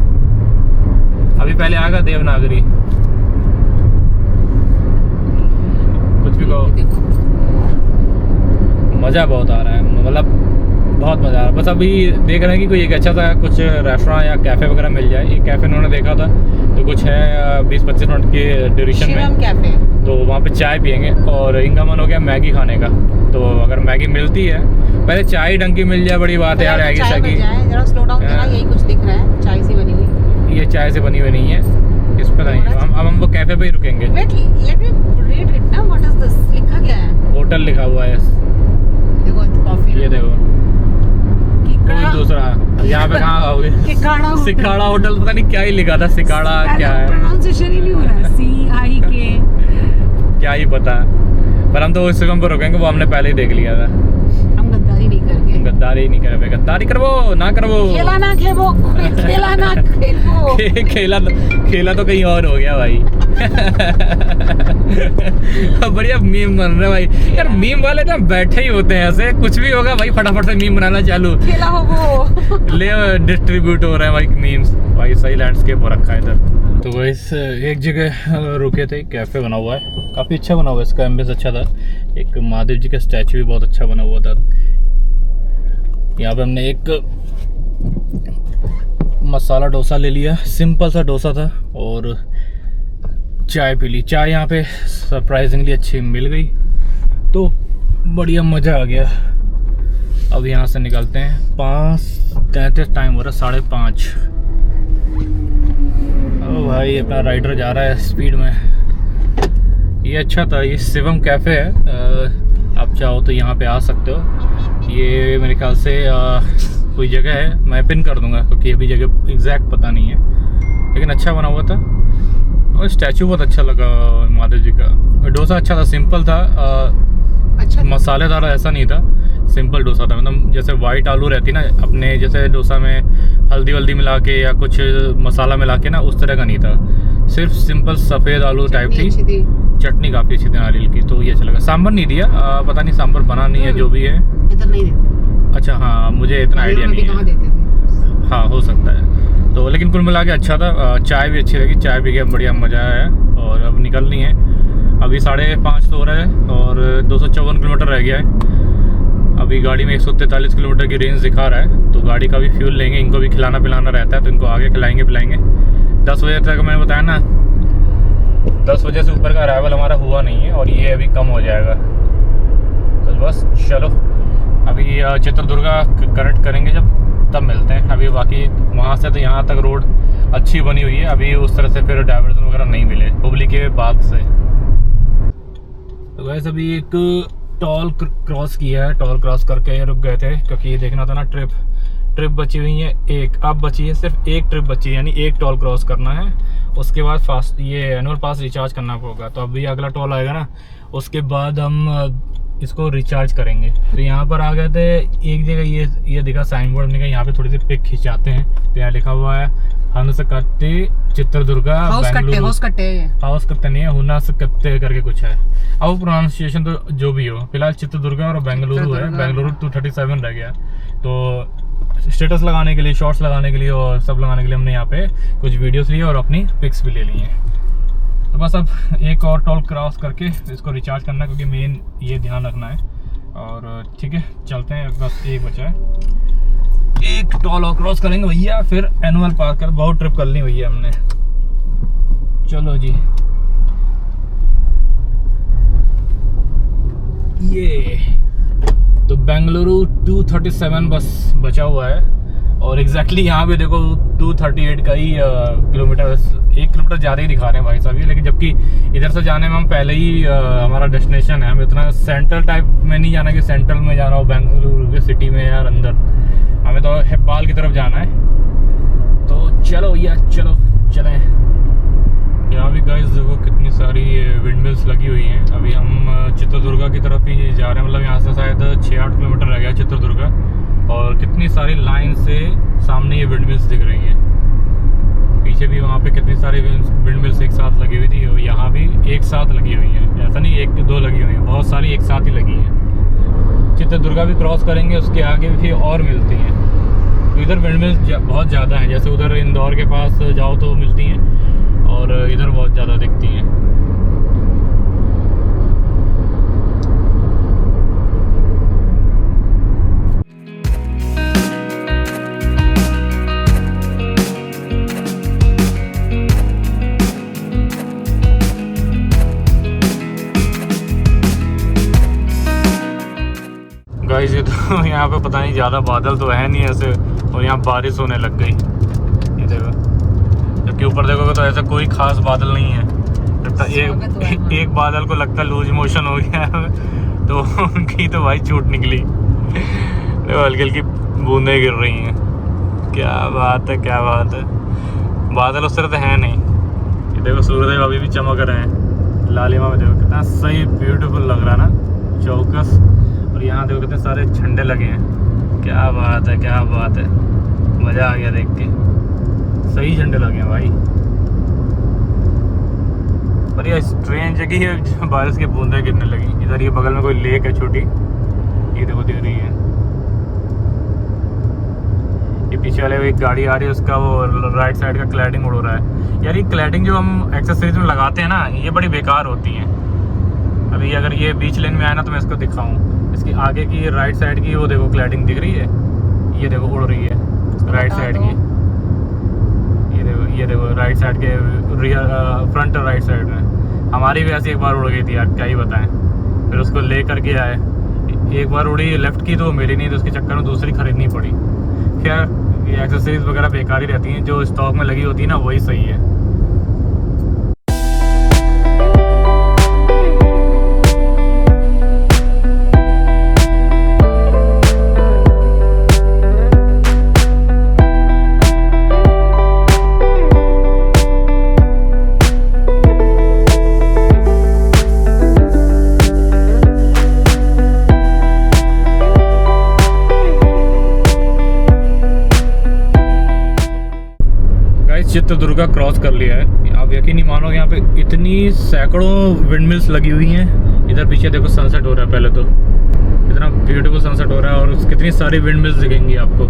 अभी पहले आएगा देवनागरी। कुछ भी कहो, मज़ा बहुत आ रहा है, मतलब बहुत मज़ा आ रहा है। बस अभी देख रहे हैं कि कोई एक अच्छा सा कुछ रेस्टोरेंट या कैफ़े वगैरह मिल जाए। एक कैफ़े उन्होंने देखा था, तो कुछ है 20-25 मिनट के ड्यूरेशन में, कैफे, तो वहाँ पे चाय पियेंगे। और इनका मन हो गया मैगी खाने का, तो अगर मैगी मिलती है, पहले चाय ढंग की मिल जाए, बड़ी बात है यार। मैगी शागी जरा स्लो डाउन करना, यही कुछ दिख रहा है, चाय से बनी हुई। ये चाय से बनी हुई नहीं है, इस पर नहीं। हम वो कैफ़े पे ही रुकेंगे। Wait, let me read it ना, व्हाट इज दिस, लिखा क्या है? होटल लिखा हुआ है, देखो कॉफी, ये देखो कोई दूसरा। यहाँ पे कहाँ आओगे? सिकाड़ा होटल, पता नहीं क्या ही लिखा था, सिकाड़ा क्या है, प्रोनाउंसिएशन ही नहीं हो रहा है, CIK क्या ही पता। पर हम तो उस जगह पर रुकेंगे, वो हमने पहले ही देख लिया था। हम गद्दारी नहीं करेंगे, गद्दारी नहीं करेंगे, गद्दारी करवो ना करवो, खेला ना खेलो, खेला ना खेलो। खेला तो कहीं और हो गया भाई। बढ़िया मीम बन रहा है भाई। यार मीम वाले ना बैठे ही होते हैं ऐसे, कुछ भी होगा भाई फटाफट से मीम बनाना चालू, खेला हो वो ले डिस्ट्रीब्यूट हो रहा है भाई मीम्स। भाई सही लैंडस्केप हो रखा है इधर। तो भाई एक जगह रुके थे, कैफ़े बना हुआ है, काफ़ी अच्छा बना हुआ है, इसका एम्बियंस अच्छा था। एक महादेव जी का स्टैचू भी बहुत अच्छा बना हुआ था। यहाँ पे हमने एक मसाला डोसा ले लिया, सिंपल सा डोसा था, और चाय पी ली। चाय यहाँ पे सरप्राइजिंगली अच्छी मिल गई, तो बढ़िया मज़ा आ गया। अब यहाँ से निकलते हैं, 5:33 टाइम हो रहा है, 5:30। ओ भाई अपना राइडर जा रहा है स्पीड में। ये अच्छा था, ये शिवम कैफ़े है, आप चाहो तो यहाँ पे आ सकते हो। ये मेरे ख्याल से कोई जगह है, मैं पिन कर दूंगा क्योंकि अभी जगह एग्जैक्ट पता नहीं है, लेकिन अच्छा बना हुआ था। और स्टैचू बहुत अच्छा लगा महादेव जी का। डोसा अच्छा था, सिंपल था, अच्छा मसालेदार ऐसा नहीं था, सिंपल डोसा था। मतलब जैसे वाइट आलू रहती ना अपने जैसे डोसा में हल्दी वल्दी मिला के या कुछ मसाला मिला के ना, उस तरह का नहीं था, सिर्फ सिंपल सफ़ेद आलू टाइप थी। चटनी काफ़ी अच्छी थी नारियल की, तो ये अच्छा लगा। सांभर नहीं दिया, पता नहीं सांभर बना नहीं है, जो भी है इधर नहीं देते। अच्छा हाँ, मुझे इतना आइडिया नहीं है, हाँ हो सकता है। तो लेकिन कुल मिला के अच्छा था। चाय भी अच्छी लगी, चाय पी के बढ़िया मज़ा आया। और अब निकलनी है, अभी 5:30 तो हो रहा है और 254 किलोमीटर रह गया है। अभी गाड़ी में 143 किलोमीटर की रेंज दिखा रहा है, तो गाड़ी का भी फ्यूल लेंगे। इनको भी खिलाना पिलाना रहता है, तो इनको आगे खिलाएंगे पिलाएंगे। 10 बजे तक मैंने बताया ना, 10 बजे से ऊपर का अराइवल हमारा हुआ नहीं है, और ये अभी कम हो जाएगा। तो बस चलो, अभी चित्रदुर्गा कनेक्ट करेंगे जब, तब मिलते हैं। अभी बाकी वहाँ से तो यहाँ तक रोड अच्छी बनी हुई है, अभी उस तरह से फिर डाइवर्जन वगैरह नहीं मिले हुबली के बाद से। तो वैसे अभी एक टॉल क्रॉस किया है, टॉल क्रॉस करके रुक गए थे क्योंकि ये देखना था ना, ट्रिप बची हुई है एक, अब बची है सिर्फ एक ट्रिप बची है, यानी एक टॉल क्रॉस करना है। उसके बाद फास्ट ये एनुअल पास रिचार्ज करना होगा, तो अभी अगला टॉल आएगा ना, उसके बाद हम इसको रिचार्ज करेंगे। तो यहाँ पर आ गए थे, एक जगह ये दिखा साइन बोर्ड, हमने कहा यहाँ पे थोड़ी सी पिक खिंचाते हैं। तो यहाँ लिखा हुआ है हंसकट्टे चित्रदुर्गा बेंगलुरु, हाउस कट्टे नहीं है, हुनसकट्टे करके कुछ है। अब प्रोनाउंसिएशन तो जो भी हो, फिलहाल चित्रदुर्गा और बेंगलुरु है। बेंगलुरु 237 रह गया। तो स्टेटस लगाने के लिए, शॉर्ट्स लगाने के लिए और सब लगाने के लिए हमने यहाँ पे कुछ वीडियोस लिए और अपनी पिक्स भी ले ली हैं। तो बस अब एक और टोल क्रॉस करके इसको रिचार्ज करना है, क्योंकि मेन ये ध्यान रखना है। और ठीक है, चलते हैं, बस एक बचा है, एक टोल और क्रॉस करेंगे भैया, फिर एनुअल पार्क कर, बहुत ट्रिप कर ली भैया हमने। चलो जी, ये तो बेंगलुरु 237 बस बचा हुआ है और एग्जैक्टली यहाँ पे देखो 238 का ही किलोमीटर, 1 किलोमीटर ज़्यादा ही दिखा रहे हैं भाई साहब ये। लेकिन जबकि इधर से जाने में हम पहले ही हमारा डेस्टिनेशन है, हमें इतना सेंट्रल टाइप में नहीं जाना कि सेंट्रल में जाना हो बेंगलुरु के सिटी में यार अंदर, हमें तो हेब्बाल की तरफ जाना है। तो चलो यार चलो चलें। यहाँ भी गाइस देखो कितनी सारी विंड मिल्स लगी हुई हैं। अभी हम चित्रदुर्गा की तरफ ही जा रहे हैं, मतलब यहाँ से शायद 6-8 किलोमीटर रह गया चित्रदुर्गा, और कितनी सारी लाइन से सामने ये विंड मिल्स दिख रही हैं। पीछे भी वहाँ पे कितनी सारी विंड मिल्स एक साथ लगी हुई थी, और यहाँ भी एक साथ लगी हुई हैं, ऐसा नहीं 1-2 लगी हुई हैं, बहुत सारी एक साथ ही लगी हैं। चित्रदुर्गा भी क्रॉस करेंगे, उसके आगे भी और मिलती हैं। तो इधर विंड मिल्स बहुत ज़्यादा हैं, जैसे उधर इंदौर के पास जाओ तो मिलती हैं और इधर बहुत ज़्यादा दिखती हैं। गाइस ये तो यहाँ पे पता नहीं ज़्यादा बादल तो है नहीं ऐसे, और यहाँ बारिश होने लग गई, ये देखो। जबकि ऊपर देखोगे तो ऐसा कोई खास बादल नहीं है, लगता एक बादल को लगता लूज मोशन हो गया है तो उनकी तो भाई चूट निकली, देखो हल्की हल्की बूंदें गिर रही हैं। क्या बात है, क्या बात है। बादल उस तरह तो है नहीं। ये देखो सूर्यदेव अभी भी चमक रहे हैं लालिमा में, देखो कितना सही ब्यूटीफुल लग रहा है ना, चौकस। और यहाँ देखो कितने सारे झंडे लगे हैं, क्या बात है, क्या बात है, मज़ा आ गया देख के। सही झंडे लगे हैं भाई। पर ये स्ट्रेंज है कि ये बारिश की बूंदें गिरने लगी। इधर ये बगल में कोई लेक है छोटी, ये देखो दिख रही है। ये पीछे वाले एक गाड़ी आ रही है, उसका वो राइट साइड का क्लैडिंग उड़ रहा है। यार ये क्लैडिंग जो हम एक्सेसरीज में लगाते हैं ना, ये बड़ी बेकार होती है। अभी अगर ये बीच लेन में आया ना तो मैं इसको दिखाऊँ, इसकी आगे की राइट साइड की वो देखो क्लैडिंग दिख रही है, ये देखो उड़ रही है राइट साइड की। ये देखो राइट साइड के रियर फ्रंट और राइट साइड में। हमारी भी ऐसी एक बार उड़ गई थी यार, क्या ही बताएं। फिर उसको ले करके आए, एक बार उड़ी लेफ़्ट की तो मिली नहीं, तो उसके चक्कर में दूसरी खरीदनी पड़ी। खैर ये एक्सेसरीज वगैरह बेकार ही रहती हैं, जो स्टॉक में लगी होती है ना वही सही है। चित्रदुर्गा क्रॉस कर लिया है। आप यकीन नहीं मानोगे, यहाँ पे इतनी सैकड़ों विंडमिल्स लगी हुई हैं। इधर पीछे देखो सनसेट हो रहा है, पहले तो इतना ब्यूटीफुल सनसेट हो रहा है, और कितनी सारी विंडमिल्स दिखेंगी आपको,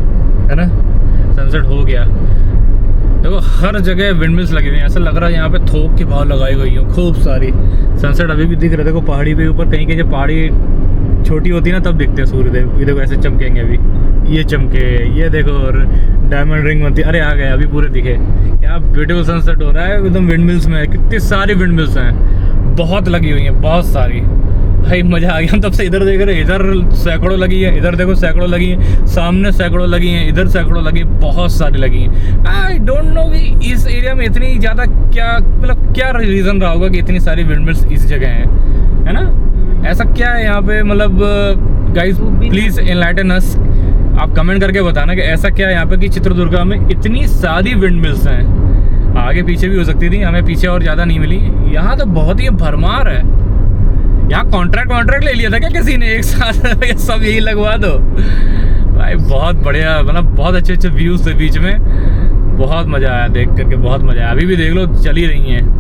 है ना। सनसेट हो गया, देखो हर जगह विंडमिल्स लगी हुई हैं। ऐसा लग रहा है यहाँ पे थोक के भाव लगाई गई हैं खूब सारी। सनसेट अभी भी दिख रहा है, देखो पहाड़ी पे ऊपर, कहीं कहीं जब पहाड़ी छोटी होती है ना तब दिखते हैं सूर्यदेव। ये देखो ऐसे चमकेंगे, अभी ये चमके, ये देखो और डायमंड रिंग बनती। अरे आ गए, अभी पूरे दिखे। क्या ब्यूटीफुल सनसेट हो रहा है एकदम विंडमिल्स में। कितनी सारी विंडमिल्स हैं, बहुत लगी हुई हैं, बहुत सारी। भाई मज़ा आ गया तब से। इधर देख रहे हैं, इधर सैकड़ों लगी है, इधर देखो सैकड़ों लगी हैं, सामने सैकड़ों लगी हैं, इधर सैकड़ों लगी हैं, बहुत सारी लगी हैं। आई डोंट नो कि इस एरिया में इतनी ज़्यादा क्या, मतलब क्या रीज़न रहा होगा कि इतनी सारी विंडमिल्स इस जगह हैं, है ना। ऐसा क्या है यहाँ पे, मतलब गाइस प्लीज़ एनलाइटन अस। आप कमेंट करके बताना कि ऐसा क्या है यहाँ पे कि चित्रदुर्गा में इतनी सारी विंडमिल्स हैं। आगे पीछे भी हो सकती थी, हमें पीछे और ज़्यादा नहीं मिली। यहाँ तो बहुत ही भरमार है। यहाँ कॉन्ट्रैक्ट ले लिया था क्या किसी ने एक साथ सब यही लगवा दो। भाई बहुत बढ़िया, मतलब बहुत अच्छे अच्छे व्यूज़ थे बीच में, बहुत मज़ा आया देख करके, बहुत मज़ा आया। अभी भी देख लो चल ही रही हैं।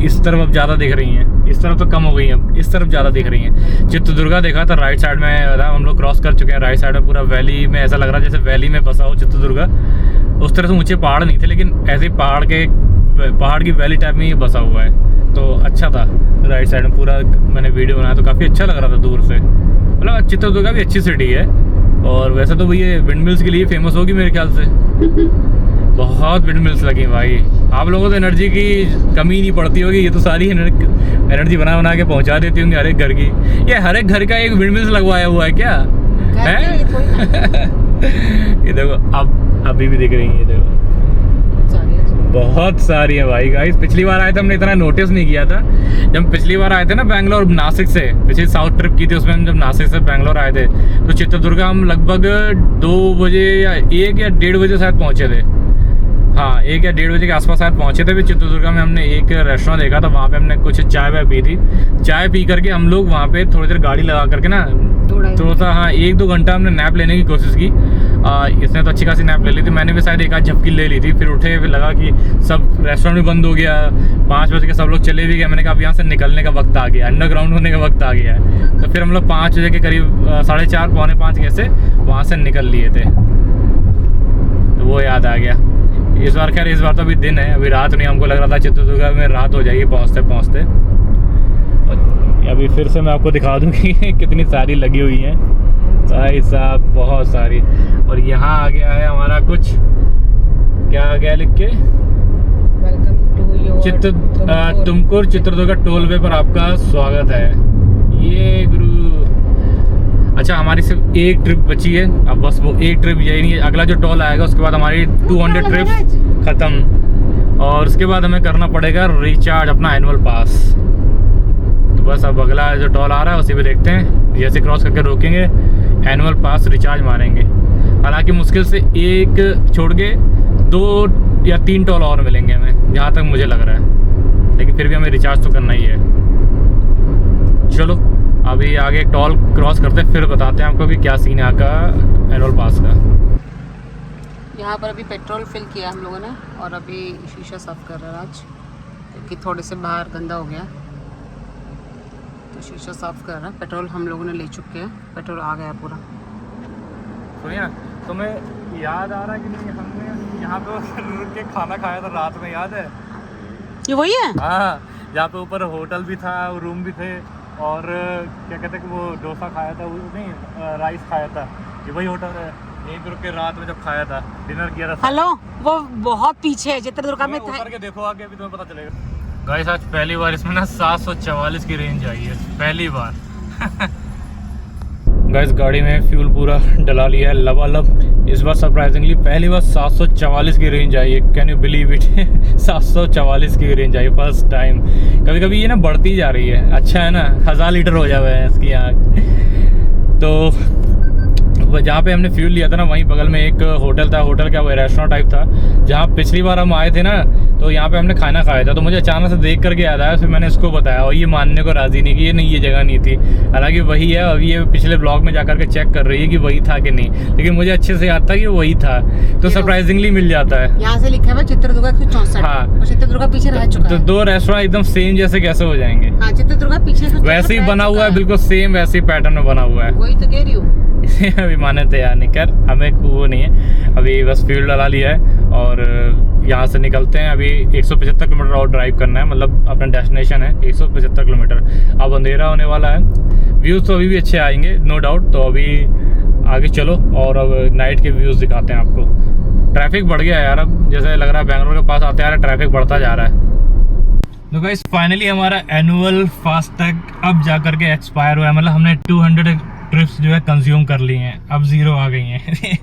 इस तरफ अब ज़्यादा दिख रही हैं, इस तरफ तो कम हो गई हैं, इस तरफ ज़्यादा दिख रही हैं। चित्रदुर्गा देखा था राइट साइड में, हम लोग क्रॉस कर चुके हैं। राइट साइड में पूरा वैली में ऐसा लग रहा है जैसे वैली में बसा हो चित्रदुर्गा। उस तरह से ऊंचे पहाड़ नहीं थे, लेकिन ऐसे पहाड़ की वैली टाइप में ही बसा हुआ है, तो अच्छा था। राइट साइड में पूरा मैंने वीडियो बनाया तो काफ़ी अच्छा लग रहा था दूर से। मतलब चित्रदुर्गा भी अच्छी सिटी है, और वैसे तो ये विंडमिल्स के लिए फेमस होगी मेरे ख्याल से। बहुत विंड मिल्स लगी भाई। आप लोगों को तो एनर्जी की कमी नहीं पड़ती होगी, ये तो सारी एनर्जी बना बना के पहुंचा देती होंगी हर एक घर की। ये हर एक घर का एक विंड मिल्स लगवाया हुआ है क्या है? ये देखो अब अभी भी दिख रही है, ये देखो बहुत सारी है भाई। गाइस पिछली बार आए थे हमने इतना नोटिस नहीं किया था। जब पिछली बार आए थे ना बैंगलोर नासिक से, पिछली साउथ ट्रिप की थी उसमें हम जब नासिक से बैंगलोर आए थे तो चित्रदुर्गा हम लगभग 2 बजे या 1 या 1:30 बजे शायद पहुंचे थे। हाँ 1 या 1:30 बजे के आसपास शायद पहुंचे थे। फिर चित्रदुर्गा में हमने एक रेस्टोरेंट देखा था, वहाँ पे हमने कुछ चाय वाय पी थी। चाय पी करके हम लोग वहाँ पे थोड़ी देर गाड़ी लगा करके ना थोड़ा सा, हाँ 1-2 घंटा हमने नैप लेने की कोशिश की। इसने तो अच्छी खासी नैप ले ली थी, मैंने भी शायद एक आध झपकी ले ली थी। फिर उठे, फिर लगा कि सब रेस्टोरेंट भी बंद हो गया, 5 बजे के सब लोग चले भी गए। मैंने कहा अब यहाँ से निकलने का वक्त आ गया, अंडरग्राउंड होने का वक्त आ गया है। तो फिर हम लोग 5 बजे के करीब 4:30 पौने 5 कैसे वहाँ से निकल लिए थे, तो वो याद आ गया। इस बार खैर इस बार तो अभी दिन है, अभी रात नहीं। हमको लग रहा था चित्रदुर्गा में रात हो जाएगी पहुँचते पहुँचते। अभी फिर से मैं आपको दिखा दूँ कि कितनी सारी लगी हुई हैं भाई साहब, बहुत सारी। और यहाँ आ गया है हमारा कुछ, क्या आ गया लिख के, तुमकुर चित्रदुर्गा टोलवे पर आपका स्वागत है। ये गुरु, अच्छा हमारी सिर्फ एक ट्रिप बची है अब, बस वो एक ट्रिप यही नहीं है। अगला जो टोल आएगा उसके बाद हमारी 200 ट्रिप ख़त्म, और उसके बाद हमें करना पड़ेगा रिचार्ज अपना एनुअल पास। तो बस अब अगला जो टोल आ रहा है उसी पे देखते हैं, जैसे क्रॉस करके रोकेंगे एनुअल पास रिचार्ज मारेंगे। हालांकि मुश्किल से एक छोड़ के 2 या 3 टोल और मिलेंगे हमें, जहाँ तक मुझे लग रहा है, लेकिन फिर भी हमें रिचार्ज तो करना ही है। चलो अभी आगे टोल क्रॉस करते फिर बताते हैं आपको कि क्या सीन है आपका एनुअल पास का। यहाँ पर अभी पेट्रोल फिल किया हम लोगों ने, और अभी शीशा साफ कर रहा है राज, क्योंकि थोड़े से बाहर गंदा हो गया, तो शीशा साफ कर रहा है। पेट्रोल हम लोगों ने ले चुके हैं, पेट्रोल आ गया पूरा। सुनिए, तुम्हें याद आ रहा है कि नहीं, हमने यहाँ पे रुक के खाना खाया था रात में, याद है? ये वही है? हाँ, जहाँ पे ऊपर होटल भी था, रूम भी थे, और क्या कहते हैं कि वो डोसा खाया था, वो नहीं राइस खाया था। ये वही होटल है, यहीं पे रुक के रात में जब खाया था, डिनर किया था। हेलो, वो बहुत पीछे है, चित्रदुर्गा में था। ऊपर के देखो आगे, अभी तुम्हें पता चलेगा। गाइस आज पहली बार इसमें ना 744 की रेंज आई है, पहली बार। गाइस गाड़ी में फ्यूल पूरा डला लिया है लबालब। इस बार सरप्राइजिंगली पहली बार 744 की रेंज आई है, कैन यू बिलीव इट? 744 की रेंज आई फर्स्ट टाइम। कभी कभी ये ना बढ़ती जा रही है, अच्छा है ना, 1000 लीटर हो जाए है इसकी आँख। तो जहाँ पे हमने फ्यूल लिया था ना, वहीं बगल में एक होटल था, होटल क्या वो रेस्टोरेंट टाइप था, जहाँ पिछली बार हम आए थे ना, तो यहाँ पे हमने खाना खाया था। तो मुझे अचानक से देख करके याद आया, फिर मैंने इसको बताया, और ये मानने को राज़ी नहीं कि ये नहीं, ये जगह नहीं थी। हालांकि वही है, और ये पिछले ब्लॉग में जाकर के चेक कर रही है कि वही था कि नहीं, लेकिन मुझे अच्छे से याद था कि वही था। तो सरप्राइजिंगली मिल जाता है। यहाँ से लिखा हुआ चित्रदुर्गा 164। हाँ, और चित्रदुर्गा पीछे रह चुका है। तो 2 रेस्टोरेंट एकदम सेम जैसे कैसे हो जाएंगे? हाँ, चित्रदुर्गा पीछे वैसे ही बना हुआ है, बिल्कुल सेम वैसे ही पैटर्न में बना हुआ है। वही तो कह रही हूँ। अभी माने तैयार नहीं कर, हमें वो नहीं है, अभी बस फ्यूल डला लिया है और यहाँ से निकलते हैं। अभी 175 किलोमीटर और ड्राइव करना है, मतलब अपना डेस्टिनेशन है 175 किलोमीटर। अब अंधेरा होने वाला है, व्यूज़ तो अभी भी अच्छे आएंगे नो डाउट। तो अभी आगे चलो और अब नाइट के व्यूज़ दिखाते हैं आपको। ट्रैफिक बढ़ गया है यार, अब जैसे लग रहा है बेंगलोर के पास आते आ रहा है, ट्रैफिक बढ़ता जा रहा है। तो गाइस फाइनली हमारा एनुअल फास्टैग अब जा करके एक्सपायर हुआ है, मतलब हमने 200 ट्रिप्स जो है कंज्यूम कर ली हैं, अब 0 आ गई हैं।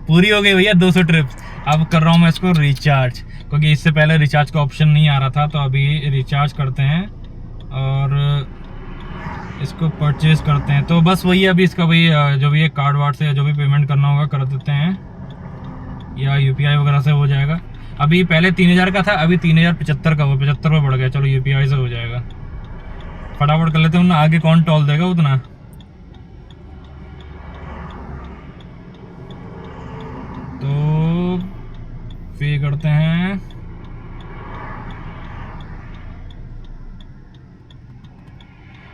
पूरी हो गई भैया 200 ट्रिप्स। अब कर रहा हूँ मैं इसको रिचार्ज, क्योंकि इससे पहले रिचार्ज का ऑप्शन नहीं आ रहा था। तो अभी रिचार्ज करते हैं और इसको परचेज करते हैं। तो बस वही अभी इसका वही जो भी कार्ड वार्ड से जो भी पेमेंट करना होगा कर देते हैं, या UPI वगैरह से हो जाएगा। अभी पहले 3000 का था, अभी 3075 का हुआ, 75 रुपये बढ़ गया। चलो UPI से हो जाएगा, फटाफट कर लेते हैं, आगे कौन टोल देगा उतना। तो पे करते हैं,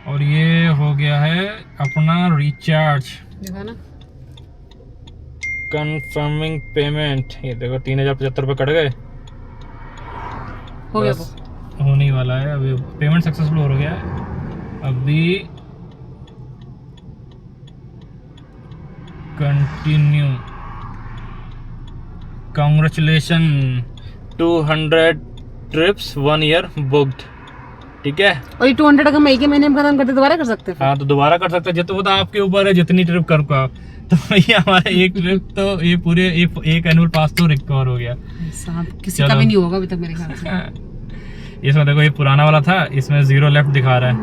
और ये हो गया है अपना रिचार्ज। देखा ना, कंफर्मिंग पेमेंट। ये देखो 3075 रुपये कट गए, हो गया, होने ही वाला है। अभी पेमेंट सक्सेसफुल हो गया है। अभी कॉन्ग्रेचुलेशन 200 ट्रिप्स 1 ईयर बुक्ड। ठीक है, और ये 200 अगर मई के महीने में खत्म करते दोबारा कर सकते हैं? हाँ तो दोबारा कर सकते हैं, जितना वो तो आपके ऊपर है जितनी ट्रिप कर पाओ। तो ये हमारा एक ट्रिप तो ये पूरे एक एनुअल पास तो रिकवर हो गया। साहब किसी का भी नहीं होगा अभी तक मेरे ख्याल से। इसमें देखो ये पुराना वाला था, इसमें 0 लेफ्ट दिखा रहा है,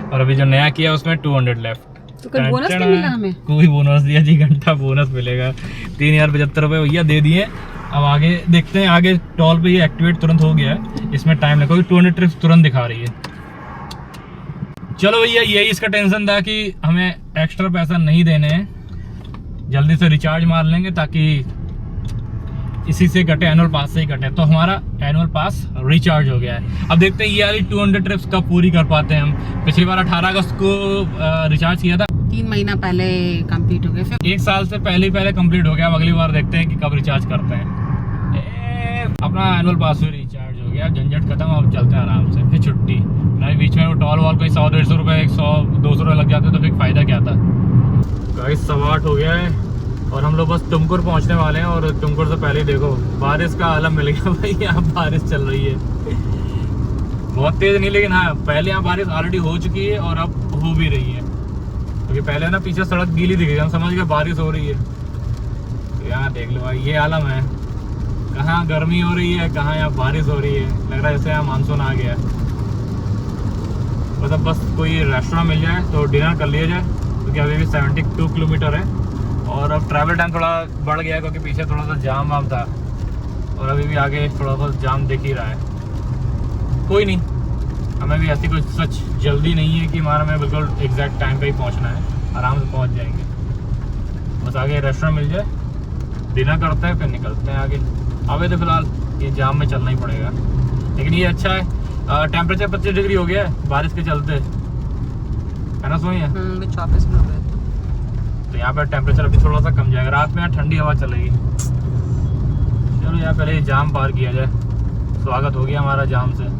और अभी जो नया किया उसमें 200 लेफ्ट। तो कोई बोनस नहीं मिला हमें? कोई बोनस दिया जी, घंटा बोनस मिलेगा। 3075 रुपये भैया दे दिए। अब आगे देखते हैं, आगे टॉल पे ये एक्टिवेट तुरंत हो गया है, इसमें टाइम लगेगा, 200 ट्रिप्स तुरंत दिखा रही है। चलो भैया, यही इसका टेंशन था कि हमें एक्स्ट्रा पैसा नहीं देने हैं, जल्दी से रिचार्ज मार लेंगे ताकि इसी से कटे, एनुअल पास से ही कटे। तो हमारा एनुअल पास रिचार्ज हो गया है। अब देखते हैं ये वाली 200 ट्रिप्स कब पूरी कर पाते हैं हम। पिछली बार 18 अगस्त को रिचार्ज किया था, 3 महीना पहले कंप्लीट हो गया, फिर 1 साल से पहले कंप्लीट हो गया। अब अगली बार देखते हैं कि कब रिचार्ज करते हैं। अपना एनुअल पास भी रिचार्ज हो गया, झंझट खत्म। अब चलते हैं आराम से, फिर छुट्टी नहीं। बीच में वो टॉल वॉल कोई 100-150 रुपये, 100-200 रुपये लग जाते तो फिर फायदा क्या था। गाइस 8:15 हो गया है और हम लोग बस टुमकुर पहुंचने वाले हैं। और टुमकुर से पहले ही देखो बारिश का आलम मिल गया भाई, यहाँ बारिश चल रही है, बहुत तेज नहीं लेकिन हाँ, पहले यहाँ बारिश ऑलरेडी हो चुकी है और अब हो भी रही है। क्योंकि पहले ना पीछे सड़क गीली दिख रही, हम समझ गए बारिश हो रही है। तो यहाँ देख लो भाई, ये आलम है, कहाँ गर्मी हो रही है, कहाँ यहाँ बारिश हो रही है। लग रहा है जैसे यहाँ मानसून आ गया है। मतलब बस कोई रेस्टोरेंट मिल जाए तो डिनर कर लिया जाए, क्योंकि अभी भी 72 किलोमीटर है और अब ट्रैवल टाइम थोड़ा बढ़ गया है, क्योंकि पीछे थोड़ा सा जाम वाम था और अभी भी आगे थोड़ा बहुत जाम दिख ही रहा है। कोई नहीं, हमें भी ऐसी कोई सच जल्दी नहीं है कि हमारा में बिल्कुल एग्जैक्ट टाइम पे ही पहुंचना है, आराम से पहुंच जाएंगे। बस आगे रेस्टोरेंट मिल जाए, डिनर करते हैं, फिर निकलते हैं आगे। अभी तो फिलहाल ये जाम में चलना ही पड़ेगा, लेकिन ये अच्छा है, टेम्परेचर 25 डिग्री हो गया है बारिश के चलते, है ना सोई है। 24 में हो गया। तो यहाँ पर टेम्परेचर अभी थोड़ा सा कम जाएगा, रात में यहाँ ठंडी हवा चलेगी। चलो यहाँ पहले जाम पार किया जाए, स्वागत हो गया हमारा जाम से।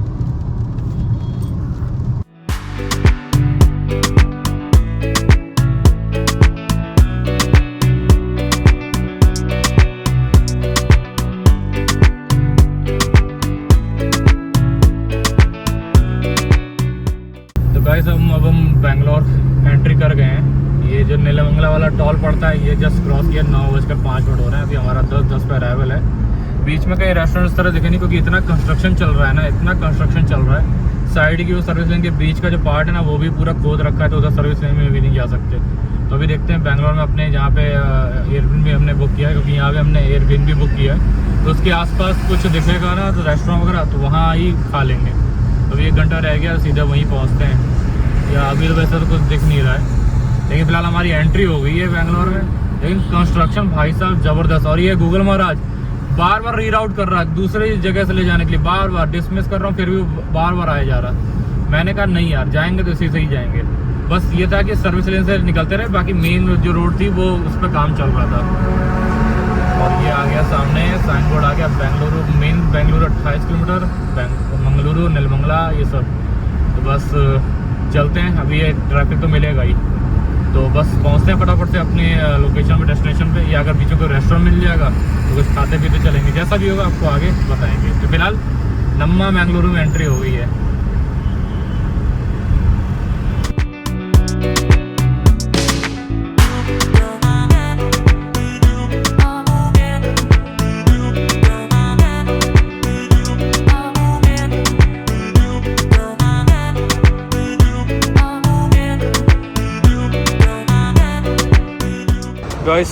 गाइस अब हम बेंगलोर एंट्री कर गए हैं। ये जो नीलमंगला वाला टॉल पड़ता है, ये जस्ट क्रॉस किया, 9:05 हो रहे हैं। अभी हमारा 10:10 पे अराइवल है। बीच में कहीं रेस्टोरेंट इस तरह दिखे नहीं, क्योंकि इतना कंस्ट्रक्शन चल रहा है ना, इतना कंस्ट्रक्शन चल रहा है। साइड की वो सर्विस लेन के बीच का जो पार्ट है ना, वो भी पूरा खोद रखा है, तो उधर सर्विस लेन में भी नहीं जा सकते। तो अभी देखते हैं बेंगलोर में अपने जहाँ पे एयरबिन हमने बुक किया है, क्योंकि यहाँ पे हमने एयरबिन भी बुक किया है, तो उसके आसपास कुछ दिखेगा ना तो रेस्टोरेंट वगैरह, तो वहाँ ही खा लेंगे। तो अभी 1 घंटा रह गया, सीधा वहीं पहुँचते हैं। या अभी तो वैसे तो कुछ दिख नहीं रहा है, लेकिन फिलहाल हमारी एंट्री हो गई है बेंगलोर में। लेकिन कंस्ट्रक्शन भाई साहब ज़बरदस्त। और ये गूगल महाराज बार बार रीराउट कर रहा है दूसरे जगह से ले जाने के लिए, बार बार डिसमिस कर रहा हूँ, फिर भी बार बार आया जा रहा। मैंने कहा नहीं यार, जाएंगे तो इसी से ही जाएंगे। बस ये था कि सर्विस लेन से निकलते रहे, बाकी मेन जो रोड थी वो उस पर काम चल रहा था। और ये आ गया सामने साइन बोर्ड आ गया, बेंगलुरु मेन, बेंगलुरु 28 किलोमीटर, मंगलुरु नीलमंगला ये सब। तो बस चलते हैं, अभी ये ट्रैफिक तो मिलेगा ही, तो बस पहुंचते हैं फटाफट से अपने लोकेशन पे, डेस्टिनेशन पे। या अगर बीच में कोई रेस्टोरेंट मिल जाएगा तो कुछ खाते पीते चलेंगे, जैसा भी होगा आपको आगे बताएंगे। तो फिलहाल नम्मा बेंगलुरु में एंट्री हो गई है। गाइस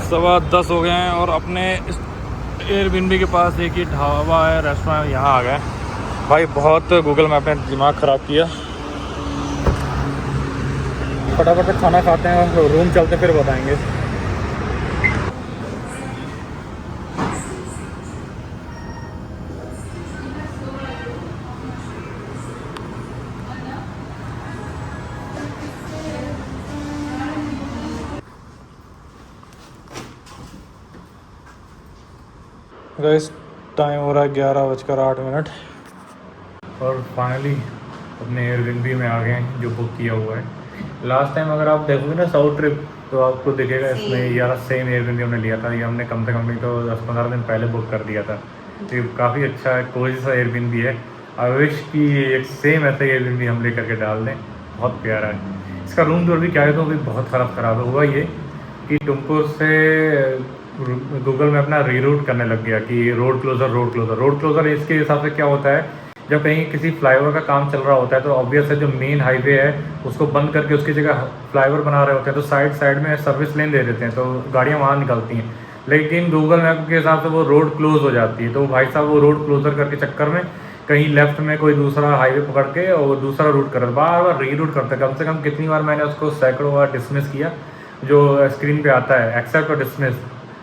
10:15 हो गए हैं और अपने एयरबिनबी के पास एक ही ढाबा है, रेस्टोरेंट, यहाँ आ गए भाई। बहुत गूगल मैप ने दिमाग ख़राब किया। फटाफट से खाना खाते हैं, रूम चलते फिर बताएंगे। गाइस टाइम हो रहा है 11:08 और फाइनली अपने एयरबिनबी में आ गए हैं, जो बुक किया हुआ है। लास्ट टाइम अगर आप देखोगे ना साउथ ट्रिप, तो आपको दिखेगा इसमें यार सेम एयरबीएनबी हमने लिया था, ये हमने कम से कम नहीं तो 10-15 दिन पहले बुक कर दिया था। तो ये काफ़ी अच्छा है, कोई सा एयरबीएनबी है। आई विश कि एक सेम ऐसा एयरबीएनबी हम लेकर के डाल दें, बहुत प्यारा है। इसका रूम टूर भी क्या है तो भी बहुत ख़राब हुआ ये कि टुमकुर से गूगल में अपना रीरूट करने लग गया कि रोड क्लोज़र। इसके हिसाब से क्या होता है, जब कहीं किसी फ्लाईओवर का काम चल रहा होता है तो ऑब्वियस है जो मेन हाईवे है उसको बंद करके उसकी जगह फ्लाईओवर बना रहे होते हैं, तो साइड में सर्विस लेन दे देते हैं, तो गाड़ियाँ वहाँ निकलती हैं। लेकिन गूगल मैप के हिसाब से वो रोड क्लोज हो जाती है, तो भाई साहब वो रोड क्लोजर करके चक्कर में कहीं लेफ्ट में कोई दूसरा हाईवे पकड़ के और दूसरा रूट कर बार रीरूट करते हैं। कम से कम कितनी बार मैंने उसको सैकड़ों बार डिसमिस किया, जो स्क्रीन पे आता है एक्सेप्ट और डिसमिस।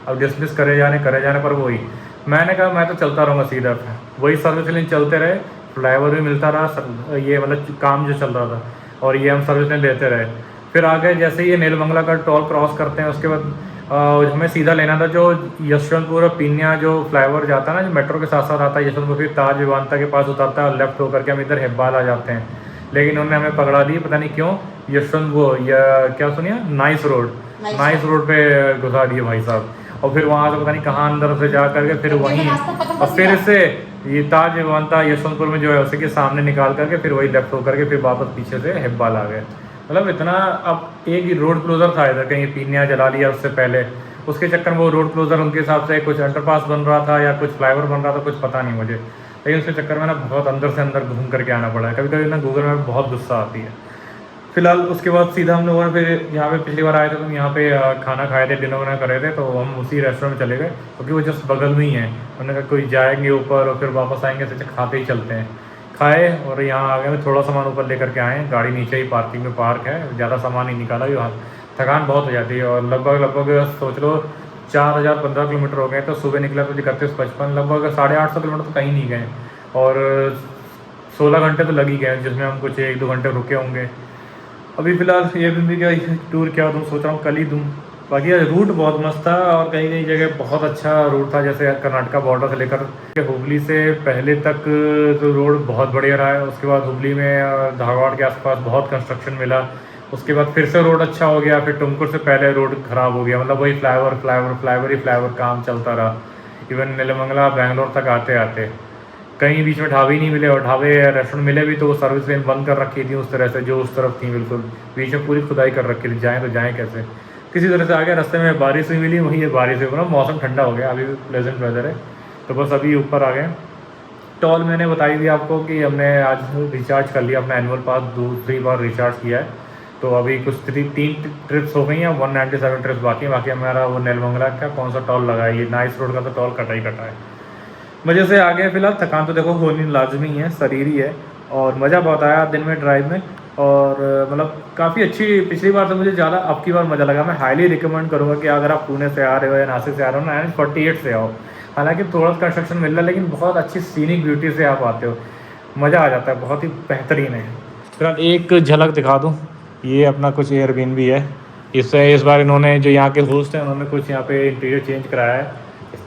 अब डिसमिस करे जाने पर वही मैंने कहा मैं तो चलता रहूँगा सीधा, वही सर्विस लेन चलते रहे, फ्लाईओवर भी मिलता रहा, ये मतलब काम जो चल रहा था, और ये हम सर्विस लेन देते रहे। फिर आगे जैसे ये नीलमंगला का टोल क्रॉस करते हैं उसके बाद हमें सीधा लेना था जो यशवंतपुर और पीनिया जो फ्लाईओवर जाता है ना, जो मेट्रो के साथ साथ आता है यशवंतपुर, फिर ताज विमानता के पास उतरता है और लेफ्ट होकर के हम इधर हेब्बाल आ जाते हैं। लेकिन उन्होंने हमें पकड़ा दी, पता नहीं क्यों, यशवंत या क्या सुनिए नाइस रोड पे घुसा दिए भाई साहब। और फिर वहाँ से पता नहीं कहाँ अंदर से जा करके फिर वहीं और फिर से ये ताज विमानता यशवंतपुर में जो है उसी के सामने निकाल करके फिर वही लेफ्ट होकर के फिर वापस पीछे से हेब्बाल आ गए। मतलब इतना, अब एक ही रोड क्लोजर था इधर, कहीं पीनिया जला लिया उससे पहले, उसके चक्कर में वो रोड क्लोजर उनके हिसाब से कुछ अंडरपास बन रहा था या कुछ फ्लाईओवर बन रहा था, कुछ पता नहीं मुझे, लेकिन उसके चक्कर में ना बहुत अंदर से अंदर घूम करके आना पड़ा है। कभी कभी ना गूगल में बहुत गुस्सा आती है। फिलहाल उसके बाद सीधा हम लोगों ने फिर यहाँ पे पिछली बार आए थे तो हम यहाँ पे खाना खाए थे, डिनर वगैरह करे थे, तो हम उसी रेस्टोरेंट में चले गए क्योंकि वो जस्ट बगल में ही है। उन्होंने कहा कोई जाएंगे ऊपर और फिर वापस आएंगे तो खाते ही चलते हैं। खाए और यहाँ आ गए, थोड़ा सामान ऊपर लेकर के आए, गाड़ी नीचे ही पार्किंग में पार्क है, ज़्यादा सामान नहीं निकाला, यहाँ थकान बहुत हो जाती है। और लगभग सोच लो 4015 किलोमीटर हो गए, तो सुबह निकला तो 31-55, लगभग 850 किलोमीटर तो कहीं नहीं गए, और 16 घंटे तो लग ही गए, जिसमें हम कुछ 1-2 घंटे रुके होंगे। अभी फ़िलहाल ये भी क्या टूर क्या दूँ, सोच रहा हूँ कल ही दूँ। बाकी रूट बहुत मस्त था और कहीं कहीं जगह बहुत अच्छा रूट था, जैसे कर्नाटका बॉर्डर से लेकर हुबली से पहले तक तो रोड बहुत बढ़िया रहा है। उसके बाद हुबली में धारवाड़ के आसपास बहुत कंस्ट्रक्शन मिला, उसके बाद फिर से रोड अच्छा हो गया, फिर टुमकुर से पहले रोड ख़राब हो गया, मतलब वही फ्लाईओवर काम चलता रहा। इवन नीलमंगला बेंगलोर तक आते आते कहीं बीच में ढाबे ही नहीं मिले, और ढाबे रेस्टोरेंट मिले भी तो वो सर्विस लेन बंद कर रखी थी उस तरह से, जो उस तरफ थी बिल्कुल बीच में पूरी खुदाई कर रखी थी, जाएँ तो जाएँ कैसे, किसी तरह से आ गया। रास्ते में बारिश हुई मिली, वही बारिश हुई, मतलब मौसम ठंडा हो गया, अभी भी प्लेजेंट वेदर है, तो बस अभी ऊपर आ गए। टॉल मैंने बताई थी आपको कि हमने आज रिचार्ज कर लिया अपना एनुअल पास, 2-3 बार रिचार्ज किया है, तो अभी कुछ 3 ट्रिप्स हो गई हैं, 197 ट्रिप्स बाकी हमारा वो नीलमंगला का कौन सा टॉल लगा है, ये नाइस रोड का तो टॉल कटा है। मज़े से आ गए। फिलहाल थकान तो देखो होनी लाजमी है, शरीरी है, और मज़ा बहुत आया दिन में ड्राइव में, और मतलब काफ़ी अच्छी, पिछली बार से मुझे ज़्यादा अब की बार मज़ा लगा। मैं हाईली रिकमेंड करूँगा कि अगर आप पुणे से आ रहे हो या नासिक से आ रहे हो ना, 48 से आओ, हालांकि थोड़ा कंस्ट्रक्शन मिल रहा है लेकिन बहुत अच्छी सीनिक ब्यूटी से आप आते हो, मज़ा आ जाता है, बहुत ही बेहतरीन है। फिलहाल एक झलक दिखा दूँ, ये अपना कुछ एयरबीएनबी है, इससे इस बार इन्होंने जो यहाँ के होस्ट हैं उन्होंने कुछ यहाँ पे इंटीरियर चेंज कराया है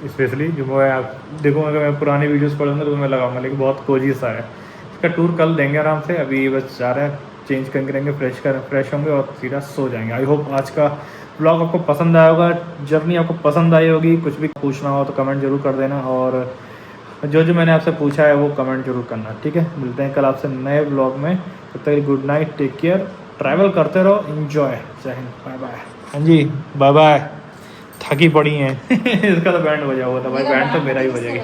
स्पेशली, जो मैं आप देखो अगर मैं पुरानी वीडियोस पढ़ूंगा तो मैं लगाऊंगा, लेकिन बहुत कोजी सा है। इसका टूर कल देंगे आराम से, अभी बस जा रहे हैं, चेंज करेंगे, फ्रेश होंगे और सीधा सो जाएंगे। आई होप आज का ब्लॉग आपको पसंद आया होगा, जर्नी आपको पसंद आई होगी। कुछ भी पूछना हो तो कमेंट जरूर कर देना, और जो मैंने आपसे पूछा है वो कमेंट जरूर करना, ठीक है। मिलते हैं कल आपसे नए ब्लॉग में, तब तक good night, take care, travel करते रहो, एंजॉय, जय हिंद, बाय बाय। हाँ जी बाय बाय, थकी पड़ी हैं इसका तो बैंड बजा हुआ था भाई, बैंड तो मेरा ही बजेगा।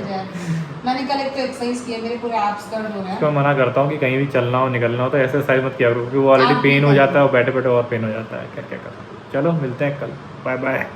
मैंने कल एक तो एक्सरसाइज किया, मेरे पूरे एब्स दर्द हो रहे हैं। इसको मना करता हूँ कि कहीं भी चलना हो निकलना हो तो ऐसे एक्सरसाइज मत किया करो, क्योंकि वो ऑलरेडी पेन हो जाता है और बैठे बैठे और पेन हो जाता है, क्या कर सकते। चलो मिलते हैं कल, बाय बाय।